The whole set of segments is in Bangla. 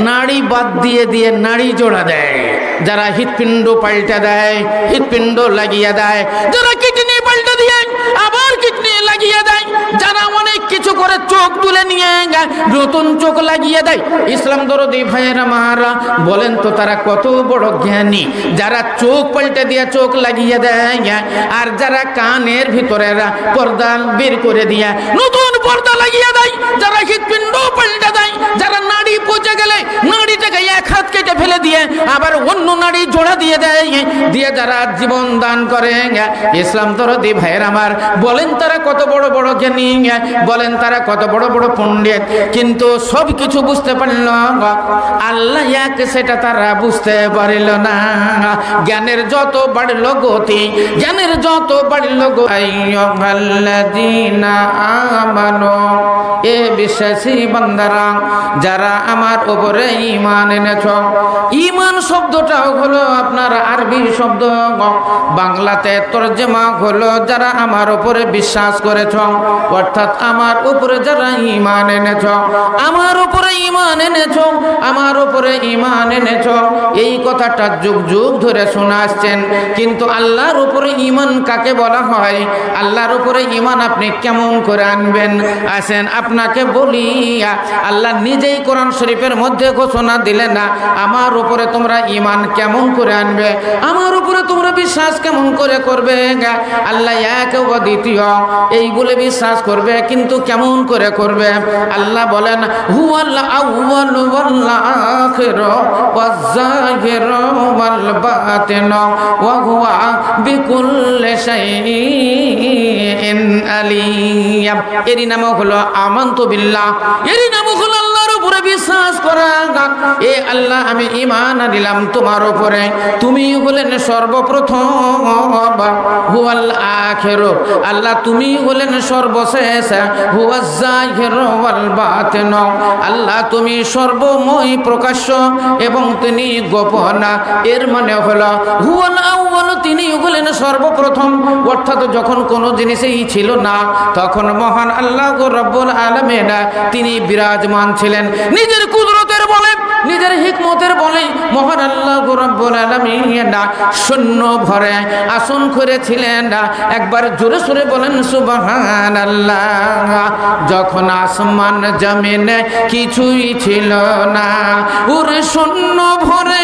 নাড়ি বাদ দিয়ে দিয়ে নাড়ি জোড়া দেয়, যারা হৃৎপিণ্ড পাল্টে দেয়, হৃৎপিণ্ড লাগিয়ে দেয়, যারা কিডনি পাল্টে দিয়ে আবার কিডনি লাগিয়ে দেয়, যারা অনেক কিছু করে চোখ তুলে নিয়ে নতুন চোখ লাগিয়ে দেয়। ইসলাম দরদি ভাইয়েরা মারা বলেন তো তারা কত বড় জ্ঞানী, যারা চোখ পাল্টে দিয়ে চোখ লাগিয়ে দেয়, আর যারা কানের ভিতরে পর্দা বের করে দিয়ে নতুন পর্দা লাগিয়ে দেয়, যারা হৃৎপিণ্ড পাল্টে দেয়, যারা নাড়ি পচে গেলে নাড়িটাকে এক হাত কেটে ফেলে দিয়ে আবার অন্য নাড়ি জোড়া দিয়ে দেয়, দিয়ে যারা জীবন দান করে। ইসলাম দরদি ভাইয়ের আমার বলেন তারা কত বড় বড় জ্ঞানী, বলেন তারা কত বড় বড় পণ্ডিত, কিন্তু সব কিছু বুঝতে পারল আল্লাহ এক, সেটা তারা বুঝতে পারিল না। জ্ঞানের যত বাড়ল গতি, জ্ঞানের যত বাড়ল আইয়ুহাল্লাযীনা আমানু, এ বিশ্বাসী বান্দারা যারা আমার উপরে ঈমান এনেছ। ঈমান শব্দটাও হলো আপনার আরবি শব্দ, বাংলাতে তরজমা হলো যারা আমার উপরে বিশ্বাস করেছ, অর্থাৎ আমার উপরে যারা ঈমান এনেছ, আমার উপরে ঈমান এনেছ, আমার উপরে ঈমান এনেছ। এই কথাটা যুগ যুগ ধরে শোনা আসছেন, কিন্তু আল্লাহর উপরে ঈমান কাকে বলা হয়? আল্লাহর উপরে ঈমান আপনি কেমন করে আনবেন? আসেন আপনাকে বলি, আল্লাহ নিজেই কোরআন শরীফের মধ্যে ঘোষণা দিলেন না, আমার উপরে তোমরা ঈমান কেমন করে আনবে, আমার উপরে তোমরা বিশ্বাস কেমন করে করবে। আল্লাহ এক ও দ্বিতীয় এই বলে বিশ্বাস করবে, কিন্তু কেমন করে করবে? আল্লাহ বলেন হুয়াল আউয়াল ওয়াল আখির ওয়াজ যাহির ওয়াল বাতিন ওয়া হুয়া বিকুল্লি শাইইন আলিম। এরই নাম হলো আমানতু বিল্লাহ, এরই নাম হলো আল্লাহর উপরে বিশ্বাস করা। এ আল্লাহ আমি ঈমান আনলাম তোমার উপরে, তুমি হলেন সর্বপ্রথম, হুয়াল আখির আল্লাহ তুমি হলেন সর্বশেষ, হুয়াজ যাহির ওয়াল বাতিন আল্লাহ তুমি সর্বময় প্রকাশ্য এবং তিনি গোপন। এর মানে হলো হুয়াল আউয়াল তিনি হলেন সর্বপ্রথম, অর্থাৎ যখন কোনো জিনিসই ছিল না তখন মহান আল্লাহ রব্বুল আলামিন তিনি বিরাজমান ছিলেন। নিজের কুদরতের বলে, নিজের হিকমতের বলে মহান আল্লাহ রব্বুল আলামিন শূন্য ভরে আসন করেছিলেন। একবার জোরে সোরে বলেন সুবহানাল্লাহ। যখন আসমান জমিনে কিছুই ছিল না, ওরে শূন্য ভরে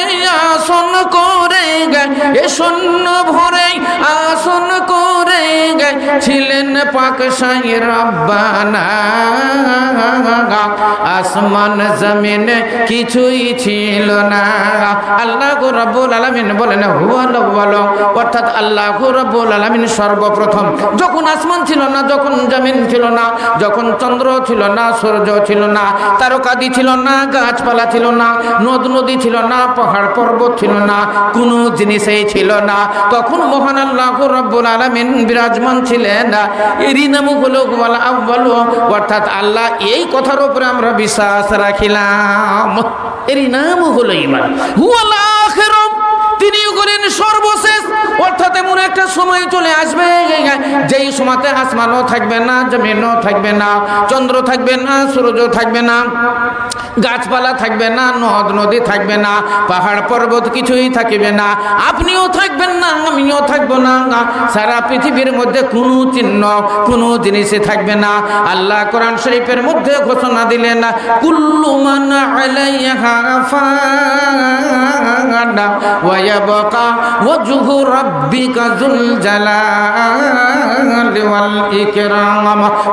আসন করে এ শূন্য ভরে আসন করে ছিলেন পাক শাহী রব্বানা। আসমান জমিনে কিছুই ছিল না। আল্লাহ রাব্বুল আলামিন বলেন হুয়াল আউয়াল, অর্থাৎ আল্লাহ রাব্বুল আলামিন সর্বপ্রথম। যখন আসমান ছিল না, যখন জমিন ছিল না, যখন চন্দ্র ছিল না, সূর্য ছিল না, তারকাদি ছিল না, গাছপালা ছিল না, নদ নদী ছিল না, পাহাড় পর্বত ছিল না, কোনো জিনিসই ছিল না, তখন মহান আল্লাহ রাব্বুল আলামিন বিরাজমান ছিলেন। এরই নাম হলো হুয়াল আউয়াল, অর্থাৎ আল্লাহ এই কথার উপরে আমরা বিশ্বাস রাখিলাম, এরই নাম হলো ঈমান। হুয়াল আখির তিনি করেন সর্বশেষ, অর্থাৎ এমন একটা সময় চলে আসবে যেই সময়তে আসমানও থাকবে না, জমিনও থাকবে না, চন্দ্র থাকবে না, সূর্য থাকবে না, গাছপালা থাকবে না, নদ নদী থাকবে না, পাহাড় পর্বত কিছুই থাকবে না, আপনিও থাকবেন না, আমিও থাকবো না, সারা পৃথিবীর মধ্যে কোনো চিহ্ন কোনো জিনিসই থাকবে না। আল্লাহ কোরআন শরীফের মধ্যে ঘোষণা দিলেন কুল্লু মান আলাইহা ফান ওয়া ইয়াবকা ওয়াজহু রাব্বিকা যুল জালালি ওয়াল ইকরাম।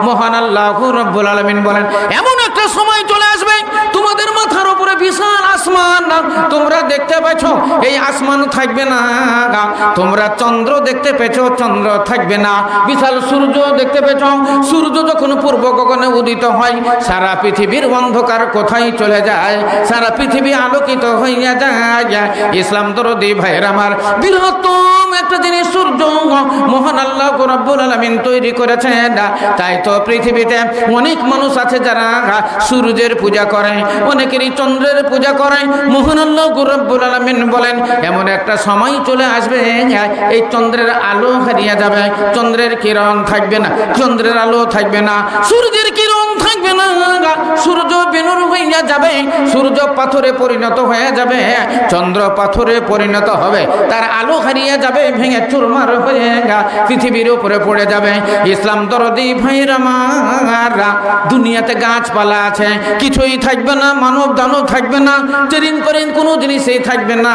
মহান আল্লাহ রাব্বুল আলামিন বলেন এমন একটা সময় চলে আসবে তোমাদের মাথার উপরে বিশাল আসমান তোমরা দেখতে পাচ্ছ, এই আসমান থাকবে না। তোমরা চন্দ্র দেখতে পেছো, চন্দ্র থাকবে না। বিশাল সূর্য দেখতে পেছো, সূর্য যখন পূর্ব গগনে উদিত হয় সারা পৃথিবীর অন্ধকার কোথায় চলে যায়, সারা পৃথিবী আলোকিত হইয়া যায়। ইসলাম দরদি ভাইয়ের আমার, বৃহত্তম একটা জিনিস সূর্য মহান আল্লাহ রাব্বুল আলামিন তৈরি করেছেন। তাই তো পৃথিবীতে অনেক মানুষ আছে যারা সূর্যের পূজা করে, অনেকেরই চন্দ্রের পূজা করে, তখন আল্লাহ রাব্বুল আলামিন বলেন এমন একটা সময় চলে আসবে এই চন্দ্রের আলো হারিয়ে যাবে, চন্দ্রের কিরণ থাকবে না, চন্দ্রের আলো থাকবে না, সূর্যের কিরণ থাকবে না, সূর্য বেনুর হইয়া যাবে, সূর্য পাথরে পরিণত হয়ে যাবে, চন্দ্র পাথরে পরিণত হবে, তার আলো হারিয়ে যাবে, ভেঙে চুরমার হয়ে পৃথিবীর উপরে পড়ে যাবে। ইসলাম দরদি ভাইরা মারা, দুনিয়াতে গাছপালা আছে, কিছুই থাকবে না, মানব দানব থাকবে না, চেরিন করেন কোনো জিনিসই থাকবে না,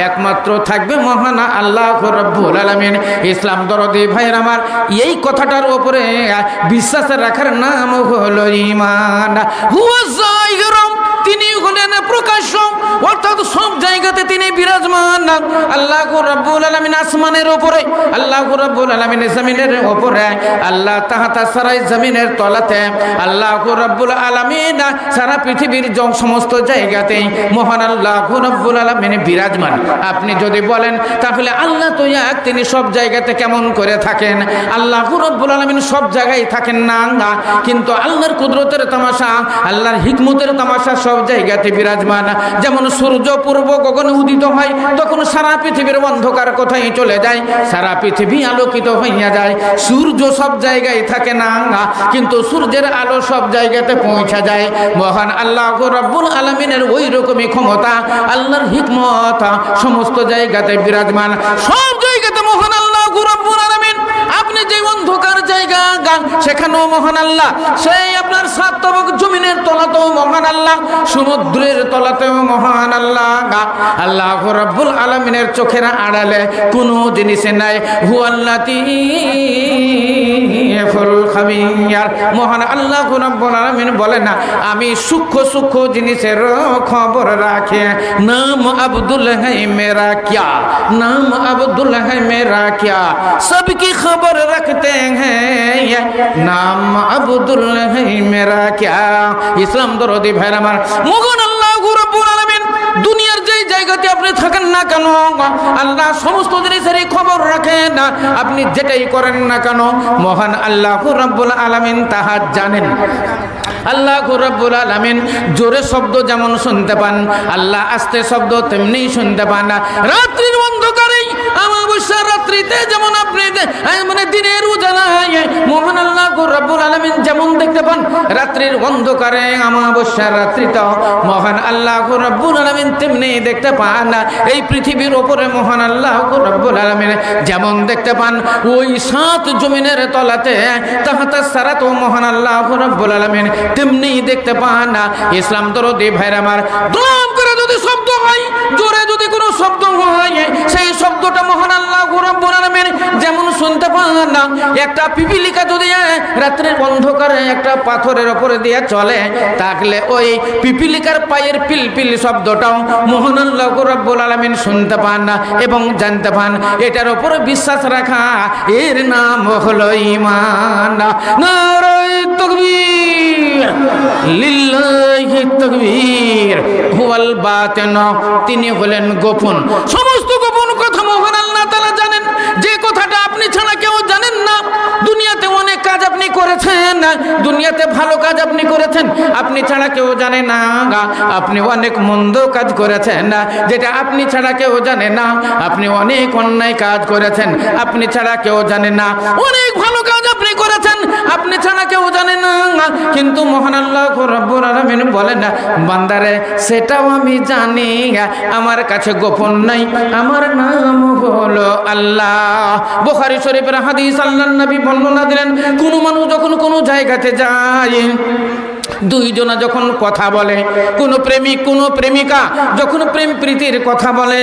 একমাত্র থাকবে মহান আল্লাহ রাব্বুল আলামিন। ইসলাম দরদি ভাইরা আমার, এই কথাটার উপরে বিশ্বাস রাখার নাম হলো ঈমান। হুয়া যাহিরুম, তিনি হলেন প্রকাশ্য, অর্থাৎ সব জায়গাতে তিনি বিরাজমান। আল্লাহ রাব্বুল আলামিন আসমানের উপরে, আল্লাহ রাব্বুল আলামিন জমিনের উপরে, আল্লাহ তাহাতা সারাই জমিনের তলাতে, আল্লাহ রাব্বুল আলামিন সারা পৃথিবীর সমস্ত জায়গাতেই মহান আল্লাহ রাব্বুল আলামিন বিরাজমান। আপনি যদি বলেন তাহলে আল্লাহ তো এক, তিনি সব জায়গাতে কেমন করে থাকেন? আল্লাহ রাব্বুল আলামিন সব জায়গায় থাকেন না, কিন্তু আল্লাহর কুদরতের তামাশা, আল্লাহর হিকমতের তামাশা সব জায়গাতে বিরাজমান। যেমন সূর্য পূর্ব গগনে উদিত হয়, তখন সারা পৃথিবীর অন্ধকার কোথায় চলে যায়, সারা পৃথিবী আলোকিত হইয়া যায়। সূর্য সব জায়গায় থাকে না, কিন্তু সূর্যের আলো সব জায়গাতে পৌঁছা যায়। মহান আল্লাহ রাব্বুল আলামিনের ওই রকমই ক্ষমতা, আল্লাহর হিকমত সমস্ত জায়গাতে বিরাজমান। সব জায়গাতে মহান আল্লাহ রাব্বুল আলামিন। আপনি যে অন্ধকার জায়গা সেখানেও মহান আল্লাহ, সেই আপনার সাত তবক জমিনের তলাতেও মহান আল্লাহ, সমুদ্রের তলাতেও মহান আল্লাহ। আল্লাহ রাব্বুল আলামিনের চোখের আড়ালে কোনো জিনিস নাই। হুয়াল্লাতীফুল খাবীর, মহান আল্লাহ রাব্বুল আলামিন বলেন না, আমি সূক্ষ্ম সূক্ষ্ম জিনিসের খবর রাখি। নাম আব্দুল है मेरा क्या, नाम अब्दुल है मेरा क्या, सबकी खबर रखते हैं, नाम अब्दुल है मेरा क्या। ইসলাম দরদি ভাইরা আমার, মহান আল্লাহ রাব্বুল আলামিন দুনিয়ার যেই জায়গাতে আপনি থাকেন না কেন, আল্লাহ সমস্ত জিনিসেরই খবর রাখেন। আপনি যেটাই করেন না কেন, মহান আল্লাহ রাব্বুল আলামিন তাহা জানেন। আল্লাহ রাব্বুল আলামিন জোরে শব্দ যেমন শুনতে পান, আল্লাহ আস্তে শব্দ তেমনি শুনতে পান। রাত্রির অন্ধকারে, অমাবস্যার রাত্রিতে যেমন আপনি মানে দিনের উজালায় মহান আল্লাহ রাব্বুল আলামিন যেমন দেখতে পান, রাত্রির অন্ধকারে অমাবস্যার রাত্রিতে মহান আল্লাহ রাব্বুল আলামিন তেমনি দেখতে পান। এই পৃথিবীর উপরে মহান আল্লাহ রাব্বুল আলামিন যেমন দেখতে পান, ওই সাত জমিনের তলাতে তাহাতা সারাত মহান আল্লাহ রাব্বুল আলামিন তেমনি দেখতে পান না। ইসলাম দরদি ভাইরা আমার, দম করে যদি শব্দ হয়, জোরে যদি কোনো শব্দ হয়, সেই শব্দটা মহান আল্লাহ রাব্বুল আলামিন যেমন শুনতে পান না। একটা পিপিলিকা যদি রাত্রের অন্ধকারে একটা পাথরের উপরে দিয়ে চলে, তাহলে ওই পিপিলিকার পায়ের পিলপিল শব্দটাও মহান আল্লাহ রাব্বুল আলামিন শুনতে পান না এবং জানতে পান। এটার উপরে বিশ্বাস রাখা, এর নাম হলো ঈমান। নারায়ে তাকবীর, লিল্লাহি তাকবীর। হুয়াল বাতিন, তিনি হলেন গোপন। সমস্ত গোপন কথা মহান আল্লাহ তাআলা জানেন, যে কথাটা আপনি ছাড়া কেউ জানেন না। দুনিয়াতে অনেক কাজ আপনি করেছেন, দুনিয়াতে ভালো কাজ আপনি করেছেন, আপনি ছাড়া কেউ জানে না। আপনি অনেক মন্দ কাজ করেছেন, যেটা আপনি ছাড়া কেউ জানে না। আপনি অনেক অন্যায় কাজ করেছেন, আপনি ছাড়া কেউ জানে না। অনেক ভালো কাজ আপনি করেছেন, আপনি ছাড়া কেউ জানে না। কিন্তু মহান আল্লাহ রাব্বুল আলামিন বলেন, বান্দারে সেটাও আমি জানি, আমার কাছে গোপন নাই, আমার নাম হলো আল্লাহ। বুখারী শরীফের হাদিস, আল্লাহর নবী বর্ণনা দিলেন, কোন মানুষ যখন কোনো জায়গাতে যায়, দুইজনা যখন কথা বলে, কোন প্রেমিক কোন প্রেমিকা যখন প্রেম প্রীতির কথা বলে,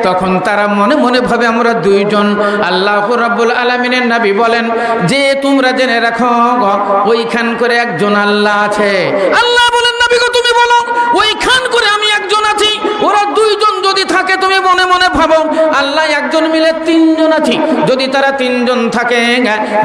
তখন তারা মনে মনে ভাবে আমরা দুইজন। আল্লাহ রাব্বুল আলামিনের নবী বলেন যে তোমরা জেনে রাখো, ওইখান করে একজন আল্লাহ আছে। আল্লাহ বলেন, নবী গো তুমি বলো, ওইখান করে আমি একজন আছি। ওরা দুইজন যদি থাকে, তুমি মনে মনে ভাবো আল্লাহ একজন একজন মিলে তিনজন আছি, যদি তারা তিনজন থাকে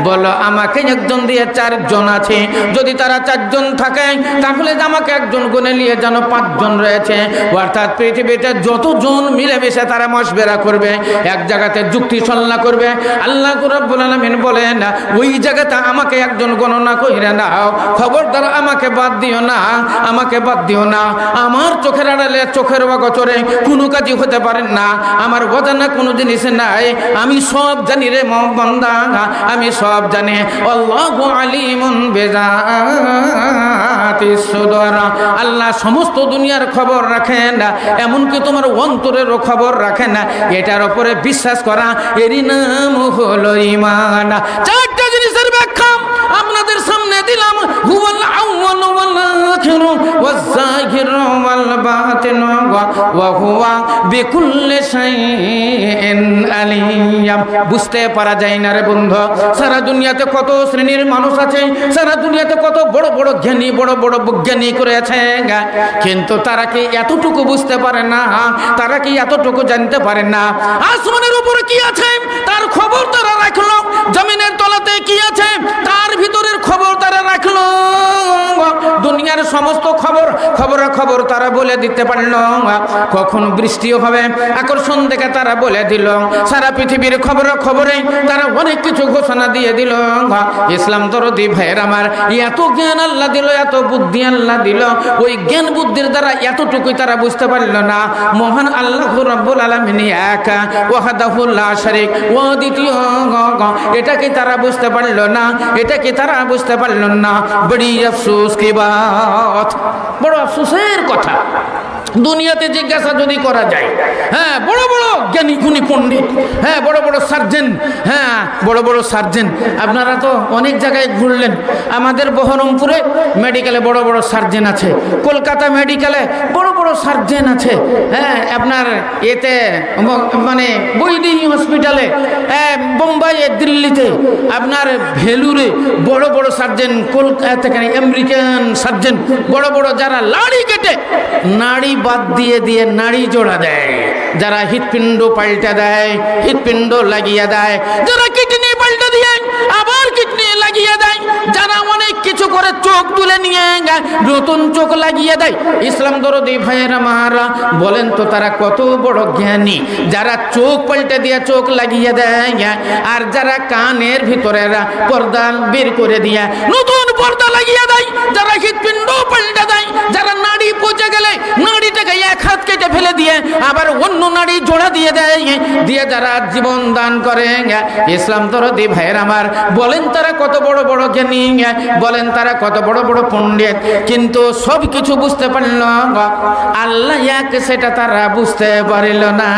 বলো আমাকে একজন দিয়ে চারজন আছে, যদি তারা চারজন থাকে তাহলে আমাকে একজন গুনে নিয়ে যেন পাঁচজন রয়েছে। অর্থাৎ পৃথিবীতে যতজন মিলেমিশে তারা মশবেরা করবে, এক জায়গাতে যুক্তি সল্লা করবে, আল্লাহ রাব্বুল আলামিন বলেন ওই জায়গাতে আমাকে একজন গণনা কইরা নাও, খবরদার আমাকে বাদ দিও না, আমাকে বাদ দিও না। আমার চোখের আড়ালে চোখের অগোচরে কোনো কাজই হতে পারেন না, আমার অজানা কোনো জিনিস নাই, আমি সব জানি রে বান্দা, আমি সব জানি। আল্লাহু আলিমুন বিযাতিস সুদূর, আল্লাহ সমস্ত দুনিয়ার খবর রাখেন, এমনকি তোমার অন্তরেরও খবর রাখেন। এটার উপরে বিশ্বাস করা এরই নাম হলো ঈমান। চারটা জিনিসের ব্যাখ্যা আপনাদের সামনে দিলাম। হুয়াল আউয়ালু ওয়াল আখিরু ওয়াজ যাহিরু ওয়াল বাতিনু ওয়া হুয়া বিকুল্লি শাইইন আলিম। বুঝতে পারা যায় না রে বন্ধু, সারা দুনিয়াতে কত শ্রেণীর মানুষ আছে, সারা দুনিয়াতে কত বড় বড় জ্ঞানী, বড় বড় বৈজ্ঞানিক রয়েছে, কিন্তু তারা কি এতটুকু বুঝতে পারে না? তারা কি এতটুকু জানতে পারে না আসমানের উপরে কি আছে তার খবর তারা রাখলো, জমিনের তলাতে কি আছে তার ভিতরের খবর তারা রাখলো, দুনিয়ার সমস্ত খবর তারা বলে দিতে পারল। কখন বৃষ্টি হবে আকর্ষণ দেখে তারা বলে দিল, সারা পৃথিবীর খবরে তারা অনেক কিছু ঘোষণা দিয়ে দিল। ইসলাম দরদি ভাইয়ের আমার, এত জ্ঞান আল্লাহ দিল, এত বুদ্ধি আল্লাহ দিল, ওই জ্ঞান বুদ্ধির দ্বারা এতটুকুই তারা বুঝতে পারল না মহান আল্লাহ রাব্বুল আলামিন এক, ওয়াহদাহু লা শারীক, ও দ্বিতীয়, এটা কি তারা বুঝতে পারল না? এটা কি তারা বুঝতে পারল না? বড়ি আফসোস কি বাত, বড় আফসোসের কথা। দুনিয়াতে জিজ্ঞাসা যদি করা যায়, হ্যাঁ বড় বড় জ্ঞানী গুণী পণ্ডিত, হ্যাঁ বড় বড় সার্জেন, হ্যাঁ বড় বড় সার্জেন, আপনারা তো অনেক জায়গায় ঘুরলেন। আমাদের বহরমপুরে মেডিকেলে বড় বড় সার্জেন আছে, কলকাতা মেডিকেলে বড় বড় সার্জেন আছে, হ্যাঁ আপনার এতে মানে বৈদেহী হসপিটালে, বোম্বাইয়ে, দিল্লিতে, আপনার ভেলুরে বড় বড় সার্জেন, কলকাতা আমেরিকান সার্জেন, বড় বড় যারা নাড়ি কেটে নাড়ি বাদ দিয়ে নাড়ি জোড়া দেয়, যারা হৃৎপিণ্ড পাল্টা দেয়, হৃৎপিণ্ড লাগিয়ে দেয়, যারা কিডনি পাল্টা দিয়ে আবার কিডনি লাগিয়ে দেয়, যারা অনেক কিছু করে চোখ তুলে নিয়ে নতুন চোখ লাগিয়ে দেয়। ইসলাম দরদি ভাইয়েরা মারা বলেন তো তারা কত বড় জ্ঞানী, যারা চোখ পাল্টে দিয়ে চোখ লাগিয়ে দেয়, আর যারা কানের ভিতরে পর্দা বের করে দিয়ে নতুন পর্দা লাগিয়ে দেয়, যারা হৃৎপিণ্ড পাল্টে দেয়, যারা নাড়ি পচে গেলে নাড়িটাকে এক হাত কেটে ফেলে দিয়ে আবার অন্য নাড়ি জোড়া দিয়ে দেয়, দিয়ে যারা জীবন দান করে। ইসলাম দরদি ভাইয়ের আমার বলেন তারা কত বড় বড় জ্ঞানী, বলেন তারা কত বড় বড় পণ্ডিত, কিন্তু সব কিছু বুঝতে পারল আল্লাহ এক, সেটা তারা বুঝতে পারল না।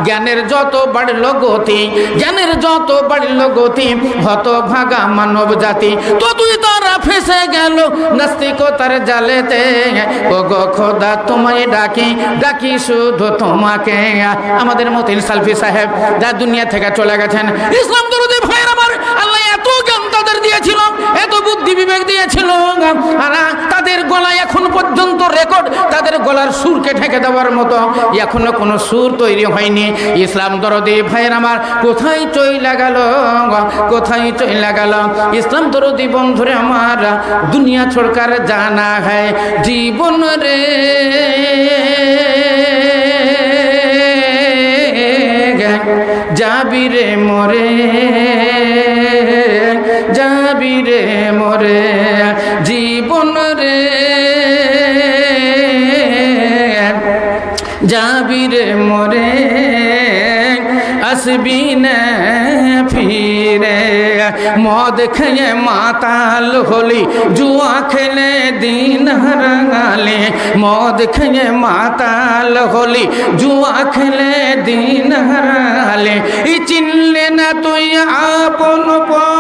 জ্ঞানের যত বাড়ল গতি, জ্ঞানের যত বাড়ল গতি, হতভাগা মানব জাতি ততই তারা ফেসে গেল নাস্তিকতার জালেতে। ও গো খোদা তোমায় ডাকি, ডাকি শুধু তোমাকে। আমাদের মতিন সালফি সাহেব যা দুনিয়া থেকে চলে গেছেন, ইসলাম দরদি ভাইয়ের আমার, আল্লাহ এত জ্ঞান তাদের দিয়েছিল, এত বুদ্ধি বিবেক দিয়েছিল, আর তাদের গলায় এখন পর্যন্ত রেকর্ড, তাদের গলার সুরকে ঢেকে দেওয়ার মতো এখনো কোনো সুর তৈরি হয়নি। ইসলাম দরদি ভাইয়ের আমার কোথায় চইলা গেল, কোথায় চইলা গেল? ইসলাম দরদি বন্ধুরে আমার, দুনিয়া ছোড়কার জানা হয় জীবন রে, যাবি রে মরে, যাবি রে মরে, জীবন রে যাবি রে মরে, আসবি না ফিরে। মদ খেয়ে মাতাল হলি, জুয়া খেলে দিন হারালে, মদ খেয়ে মাতাল হলি, জুয়া খেলে দিন হারালে, চিনলে না তুই আপন পর,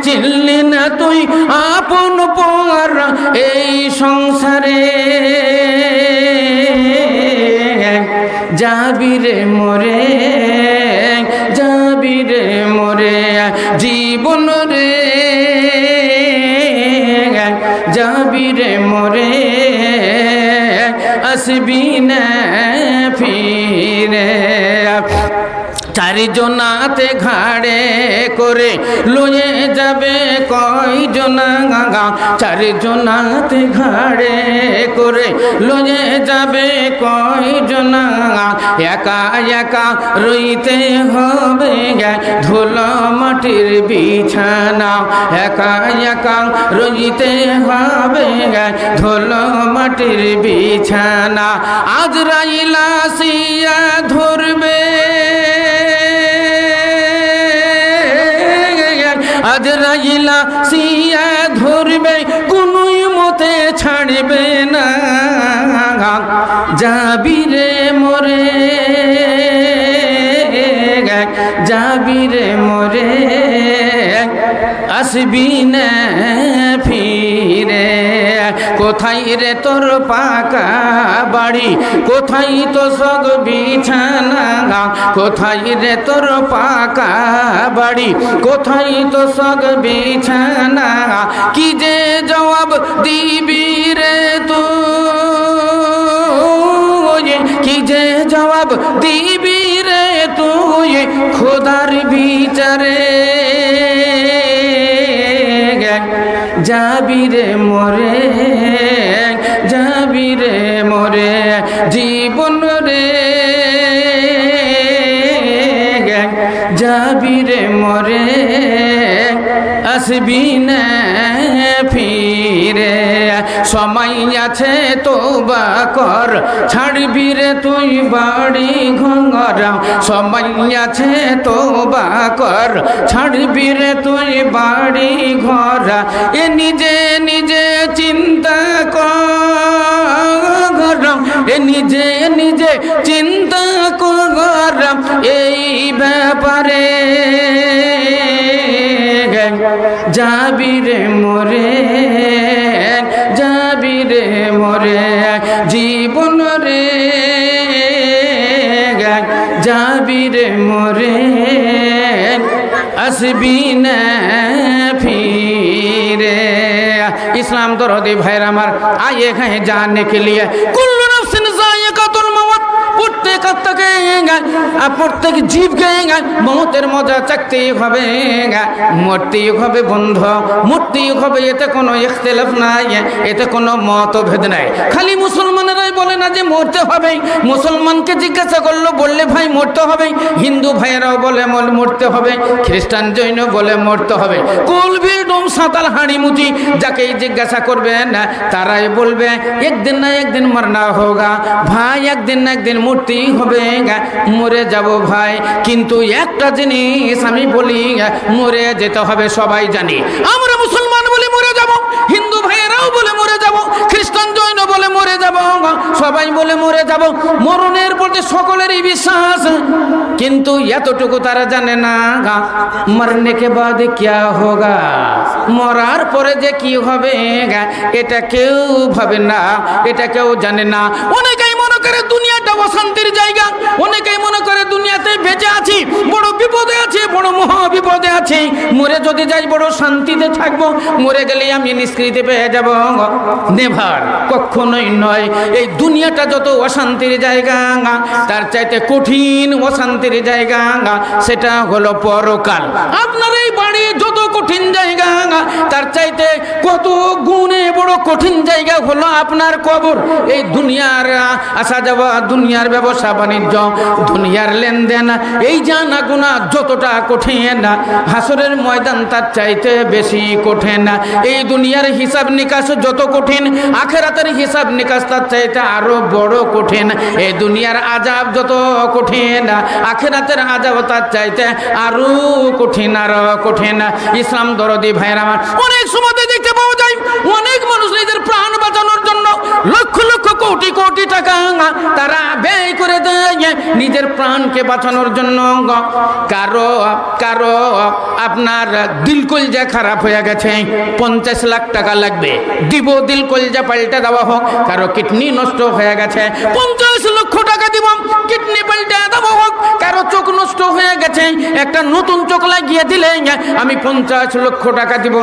চিনলি না তুই আপন পর এই সংসারে, যাবি রে মরে, যাবি রে মরে, জীবন রে যাবি রে মরে, আসবি না ফিরে। চারজনাতে ঘাড়ে করে লয়ে যাবে কয়জনা, চারজনাতে ঘাড়ে করে লয়ে যাবে কয়জনা, একা একা রইতে হবে ধুলো মাটির বিছানা, একা একা রইতে হবে ধুলো মাটির বিছানা। আজরাইল আসিয়া ধরবে, আজরাইল আসিয়া ধরবে, কোনোই মতে ছাড়বে না। যাবি রে মরে, যাবি রে মরে, আসবি না ফিরে। কোথায় রে তোর পাকা বাড়ি, কোথায় তো সগ বিছানা, কোথায় রে তোর পাকা বাড়ি, কোথায় তো সগ বিছানা। কি যে জবাব দিবি রে তুই, কি যে জবাব দিবি রে তুই খোদার বিচারে। যাবি রে মরে, যাবি রে মরে, জীবন রে যাবি রে মরে, আসবি না ফিরে। সময় আছে তওবা কর, ছাড়বি রে তুই বাড়ি ঘর। সময় আছে তওবা কর, ছাড়বি রে তুই বাড়ি ঘর। এ নিজে নিজে চিন্তা কর, এ নিজে নিজে চিন্তা কর এই ব্যাপারে। যাবি রে মরে, যাবি রে মরে, জীবন রে যাবি রে মরে, আসবি না ফিরে। इस्लाम दरदी भाई हमार आए हैं जानने के लिए कुल्लु नफ्सिन जायकातुल मौत, প্রত্যেক জীবকে মৌতের মজা চাকতেই হবে, মরতেই হবে বন্ধু, মরতেই হবে। এতে কোনো ইখতিলাফ নাই, এতে কোনো মতভেদ নাই। খালি মুসলমানেরাই বলে না যে মরতে হবে, মুসলমানকে জিজ্ঞাসা করলো বললে ভাই মরতে হবে, হিন্দু ভাইয়েরাও বলে মরতে হবে, খ্রিস্টান জৈন বলে মরতে হবে। কুলবি ডোম সাঁতাল হাঁড়িমুচি যাকেই জিজ্ঞাসা করবেন তারাই বলবে একদিন না একদিন মরনা হোগা ভাই, একদিন না একদিন মরতেই হবে, মরে যাব ভাই। কিন্তু একটা জিনিস আমি বলি, মরে যেতে হবে সবাই জানি। আমরা মুসলমান বলে মরে যাব, হিন্দু ভাইয়েরাও বলে মরে যাব, খ্রিস্টান জৈন বলে মরে যাব, সবাই বলে মরে যাব। মরণের প্রতি সকলেরই বিশ্বাস, কিন্তু এতটুকু তারা জানে না মরনে কে বাদ क्या होगा, মরার পরে যে কি হবে এটা কেউ ভাবে না, এটা কেউ জানে না। অনেকেই মনে করে দুনিয়াটা অশান্তির জায়গা, অনেকেই মনে করে দুনিয়াতে বেঁচে আছি বড় বিপদে আছে, বড় মহা বিপদে আছে, মরে যদি যাই বড় শান্তিতে থাকবো, মরে গেলে আমি নিষ্কৃতি পেয়ে যাব। নেভার, কখনোই নয়। এই দুনিয়াটা যত অশান্তির জায়গা, তার চাইতে কঠিন অশান্তির জায়গা সেটা হলো পরকাল। আপনার এই বাড়ি যত কঠিন জায়গা, তার চাইতে কত গুণে বড় কঠিন জায়গা হলো আপনার কবর। এই দুনিয়ার আসা যাওয়া, দুনিয়ার ব্যবসা বাণিজ্য, দুনিয়ার লেনদেন, এই জানা গুণা যতটা কঠিন, হাসরের ময়দান তার চাইতে বেশি কঠিন। এই দুনিয়ার হিসাব নিকাশ যত কঠিন, আখেরাতের হিসাব নিকাশ তার চাইতে আরো বড় কঠিন। এই দুনিয়ার আযাব যত কঠিন, আখেরাতের আযাব তার চাইতে আরো কঠিন, আরো কঠিন। ইসলাম দরদি ভাইরা আমার, অনেক সময় দেখতে পাওয়া যায় অনেক মানুষ নিজের প্রাণ বাঁচানোর জন্য লক্ষ লক্ষ কোটি কোটি টাকা তারা ব্যয় করে দেয় নিজের প্রাণকে বাঁচানোর জন্য। কারো কারো আপনার দিল কলজা খারাপ হয়ে গেছে, 50 লাখ টাকা লাগবে, দিব দিল কলজা পাল্টে দেওয়া হোক। কারো কিডনি নষ্ট হয়ে গেছে, 50 লক্ষ টাকা দিব কিডনি পাল্টে দেওয়া হোক। কারো চোখ নষ্ট হয়ে গেছে, একটা নতুন চোখ লাগিয়ে দিলে আমি 50 লক্ষ টাকা দিব।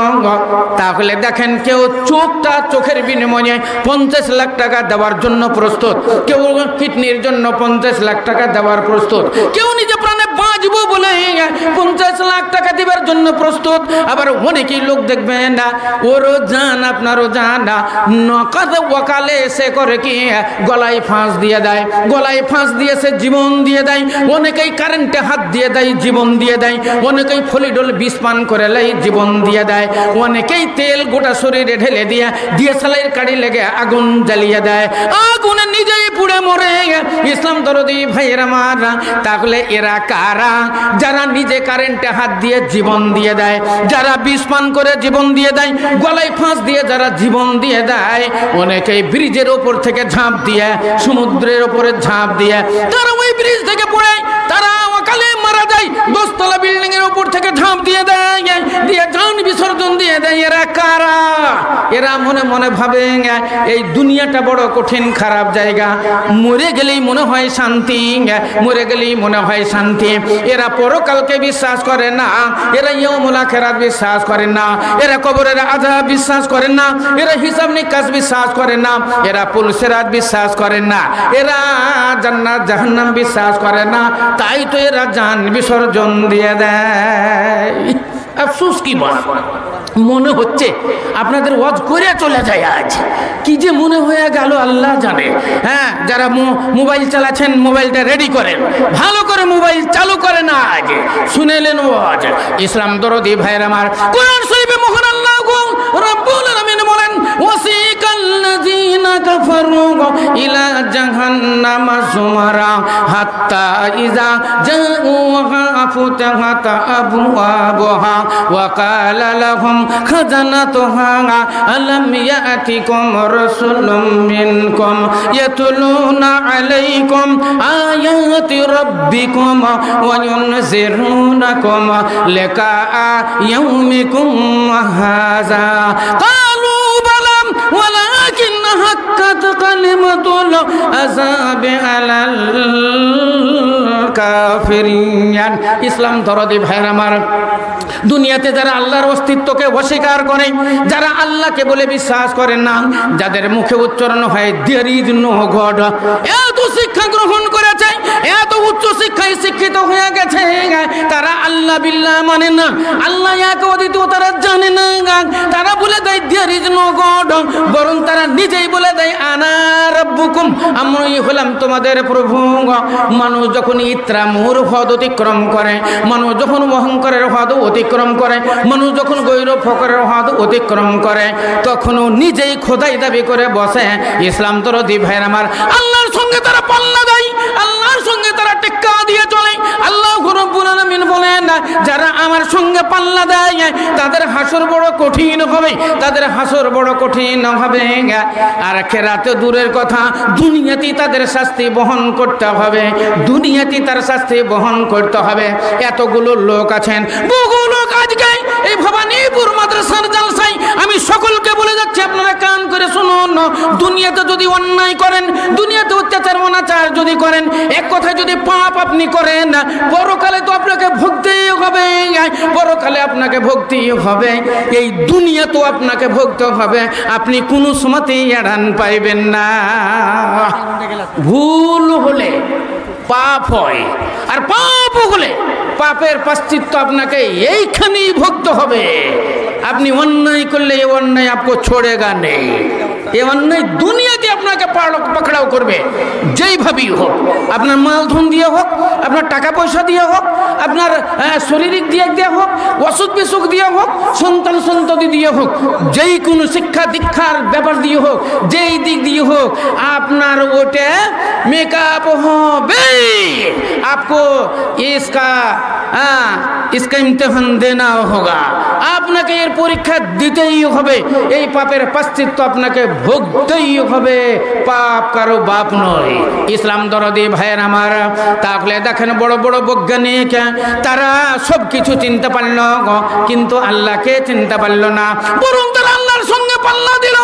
তাহলে দেখেন কেউ চোখের বিনিময়ে 50 লাখ টাকা দেওয়ার জন্য প্রস্তুত, কেউ কিডনির জন্য 50 লাখ টাকা দেওয়ার প্রস্তুত, কেউ নিজে প্রাণে বাঁচবো বলে 50 লাখ টাকা দিবার জন্য প্রস্তুত। আবার অনেকেই লোক দেখবেন না, ওরও জান আপনারও জান না, নকদ ওয়াকালে সে করে কি গলায় ফাঁস দিয়ে দেয়, গলায় ফাঁস দিয়ে সে জীবন দিয়ে দেয়। অনেকেই কারেন্টে হাত দিয়ে দেয়, জীবন দিয়ে দেয়। অনেকেই ফলিডল বিষ পান করে লাই, জীবন দিয়ে দেয়। অনেকেই তেল গোটা শরীরে ঢেলে দিয়ে ডিএসএলআর কাড়ি লেগে আগুন জ্বালিয়ে দেয়, আগুনে নিজেই পুড়ে মরে। ইসলাম দরদি ভাইয়ের আমার, তাহলে এরা কারা? যারা নিজে কারেন্টে হাত দিয়ে জীবন দিয়ে দেয়, যারা বিষ পান করে জীবন দিয়ে দেয়, গলায় ফাঁস দিয়ে যারা জীবন দিয়ে দেয়। অনেকেই ব্রিজের ওপর থেকে ঝাঁপ দিয়ে, সমুদ্রের ওপরে ঝাঁপ দিয়ে তারা ওই ব্রিজ থেকে পড়ে তারা অকালে মারা যায়। 10 তলা বিল্ডিং এর উপর থেকে ঝাঁপ দিয়ে দেয়, দিয়ে জান বিসর্জন দিয়ে দেয়। এরা কারা? এরা মনে মনে ভাবে এই দুনিয়াটা বড় কঠিন খারাপ জায়গা, মরে গেলেই মনে হয় শান্তি, মরে গেলেই মনে হয় শান্তি। এরা পরকালকে বিশ্বাস করে না, এরা ইয়াউমুল আখিরাত বিশ্বাস করে না, এরা কবরের আযাব বিশ্বাস করে না, এরা হিসাব নিকাশ বিশ্বাস করে না, এরা পুলসিরাত বিশ্বাস করে না, এরা জান্নাত জাহান্নাম বিশ্বাস করে না। তাই তো এরা জান বিসর্জন দিয়ে দেয়। আফসোস কি বল, মনে হচ্ছে আপনাদের ওয়াজ করে চলে যায় আজ, কি যে মনে হয়ে গেল আল্লাহ জানে। হ্যাঁ, যারা মোবাইল চালাচ্ছেন মোবাইলটা রেডি করেন, ভালো করে মোবাইল চালু করেন। আজ শুনেলেন ওয়াজ। ইসলাম দরদি ভাইয়ের আমার, কোরআন শরীফে মহান আল্লাহ রাব্বুল আলামিন বলেন, ওয়াসিকাল্লাযীনা কাফারু ইলা জাহান্নামা যুমারা হাত্তা ইযা জাউহা ফুতিহাত আবওয়াবুহা ওয়া ক্বালা লাহুম খাজানাতুহা আলাম ইয়াতিকুম রাসূলুম মিনকুম ইয়াতলুনা আলাইকুম আয়াতি রাব্বিকুম ওয়া ইউনজিরুনাকুম লিকাআ ইয়াউমিকুম হাযা ক্বালু বালা ওয়ালাকিন হাক্কাত কালিমাতুল আযাবি আলাল কাফিরিন। ইসলাম দরদি ভাইরা আমার, দুনিয়াতে যারা আল্লাহর অস্তিত্বকে অস্বীকার করে, যারা আল্লাহকে বলে বিশ্বাস করেন না, যাদের মুখে উচ্চারণ হয় দেয়ার ইজ নো গড, এত শিক্ষা গ্রহণ করেছে, এত উচ্চ শিক্ষায় শিক্ষিত হয়ে গেছে, তারা আল্লাহ বিল্লাহ মানে না, আল্লাহ এক অদ্বিতীয় তারা জানে না। তারা বলে দেয় দেয়ার ইজ নো গড, বরং তারা নিজেই বলে দেয় আনা রাব্বুকুম, আমি হলাম তোমাদের প্রভু। মানুষ যখন ইত্রামুর হদ অতিক্রম করে, মানুষ যখন অহংকারের হদ অতিক্রম করে, মানুষ যখন গৈরব ফকরের হদ অতিক্রম করে, তখনও নিজেই খোদাই দাবি করে বসে। ইসলাম দরদি ভাইয়ের আমার, আল্লাহর সঙ্গে তারা পাল্লা দেয়, আল্লাহর সঙ্গে তারা টেক্কা দিয়ে চলে। আল্লাহ রাব্বুল আলামিন বলেন, যারা আমার সঙ্গে পাল্লা দেয় তাদের হাসর বড় কঠিন হবে, তাদের হাসর বড় কঠিন হবে। আর আখিরাতে দূরের কথা, দুনিয়াতেই তাদের শাস্তি বহন করতে হবে, দুনিয়াতেই তার শাস্তি বহন করতে হবে। এতগুলো লোক আছেন, বহু লোক আজকে এই ভবানীপুর মাদ্রাসার জালসায় আমি সকলকে বলে যাচ্ছি, আপনারা কান করে শুনুন। দুনিয়াতে যদি অন্যায় করেন, দুনিয়াতে অত্যাচার অনাচার যদি করেন, এক কথায় যদি পাপ আপনি করেন, পরকালে তো আপনাকে ভুগতেই হবে, পরকালে আপনাকে ভুগতেই হবে, এই দুনিয়া তো আপনাকে ভুগতে হবে, আপনি কোনো সময়তেই এড়ান পাইবেন না। ভুল হলে পাপ হয়, আর পাপ হলে পাপের প্রায়শ্চিত্ত আপনাকে এইখানেই ভুগতে হবে। আপনি অন্যায় করলে এই অন্যায় আপনি ছোড়েগা নেই, এই অন্যায় দুনিয়াতে আপনাকে পাকড়াও করবে, যেইভাবেই হোক, আপনার মালধন দিয়ে হোক, আপনার টাকা পয়সা দিয়ে হোক, আপনার শারীরিক দিক দিয়ে হোক, অসুখ বিসুখ দিয়ে হোক, সন্তান সন্ততি দিয়ে হোক, যেই কোনো শিক্ষা দীক্ষার ব্যাপার দিয়ে হোক, যেই দিক দিয়ে হোক, আপনার ওটা মেকআপ হবে। आपको इसका इम्तिहान देना होगा, আপনাকে এর পরীক্ষা দিতেই হবে, এই পাপের প্রায়শ্চিত্ত আপনাকে ভুগতেই হবে। পাপ কারো বাপ নয়। ইসলাম দরদি ভাইয়ের আমার, তাহলে দেখেন বড় বড় বৈজ্ঞানিক, তারা সব কিছু চিনতে পারল, কিন্তু আল্লাহকে চিনতে পারল না, বরং তারা আল্লাহর সঙ্গে পাল্লা দিল।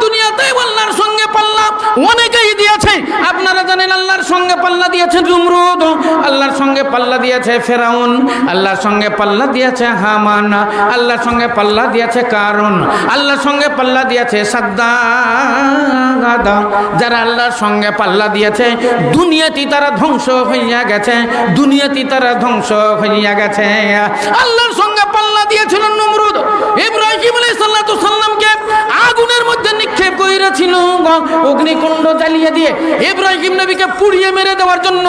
দুনিয়াতে আল্লাহর সঙ্গে পাল্লা অনেকেই দিয়েছে, আপনারা জানেন আল্লাহর সঙ্গে পাল্লা দিয়েছে নমরুদ, আল্লাহর সঙ্গে পাল্লা দিয়েছে ফেরাউন, আল্লাহর সঙ্গে পাল্লা দিয়েছে হামান, আল্লাহর সঙ্গে পাল্লা দিয়েছে কারুন, আল্লাহর সঙ্গে পাল্লা দিয়েছে সাদ্দাম, মুরাদ, যারা আল্লাহর সঙ্গে পাল্লা দিয়েছে দুনিয়াতে তারা ধ্বংস হইয়া গেছে, দুনিয়াতে তারা ধ্বংস হইয়া গেছে। আল্লাহর সঙ্গে পাল্লা দিয়েছিল নমরুদ, ইব্রাহিম আলাইহিস সালামকে আগুনের মধ্যে নিক্ষেপ করেছিল, অগ্নিকুণ্ড জ্বালিয়ে দিয়ে ইব্রাহিম নবীকে পুড়িয়ে মেরে দেওয়ার জন্য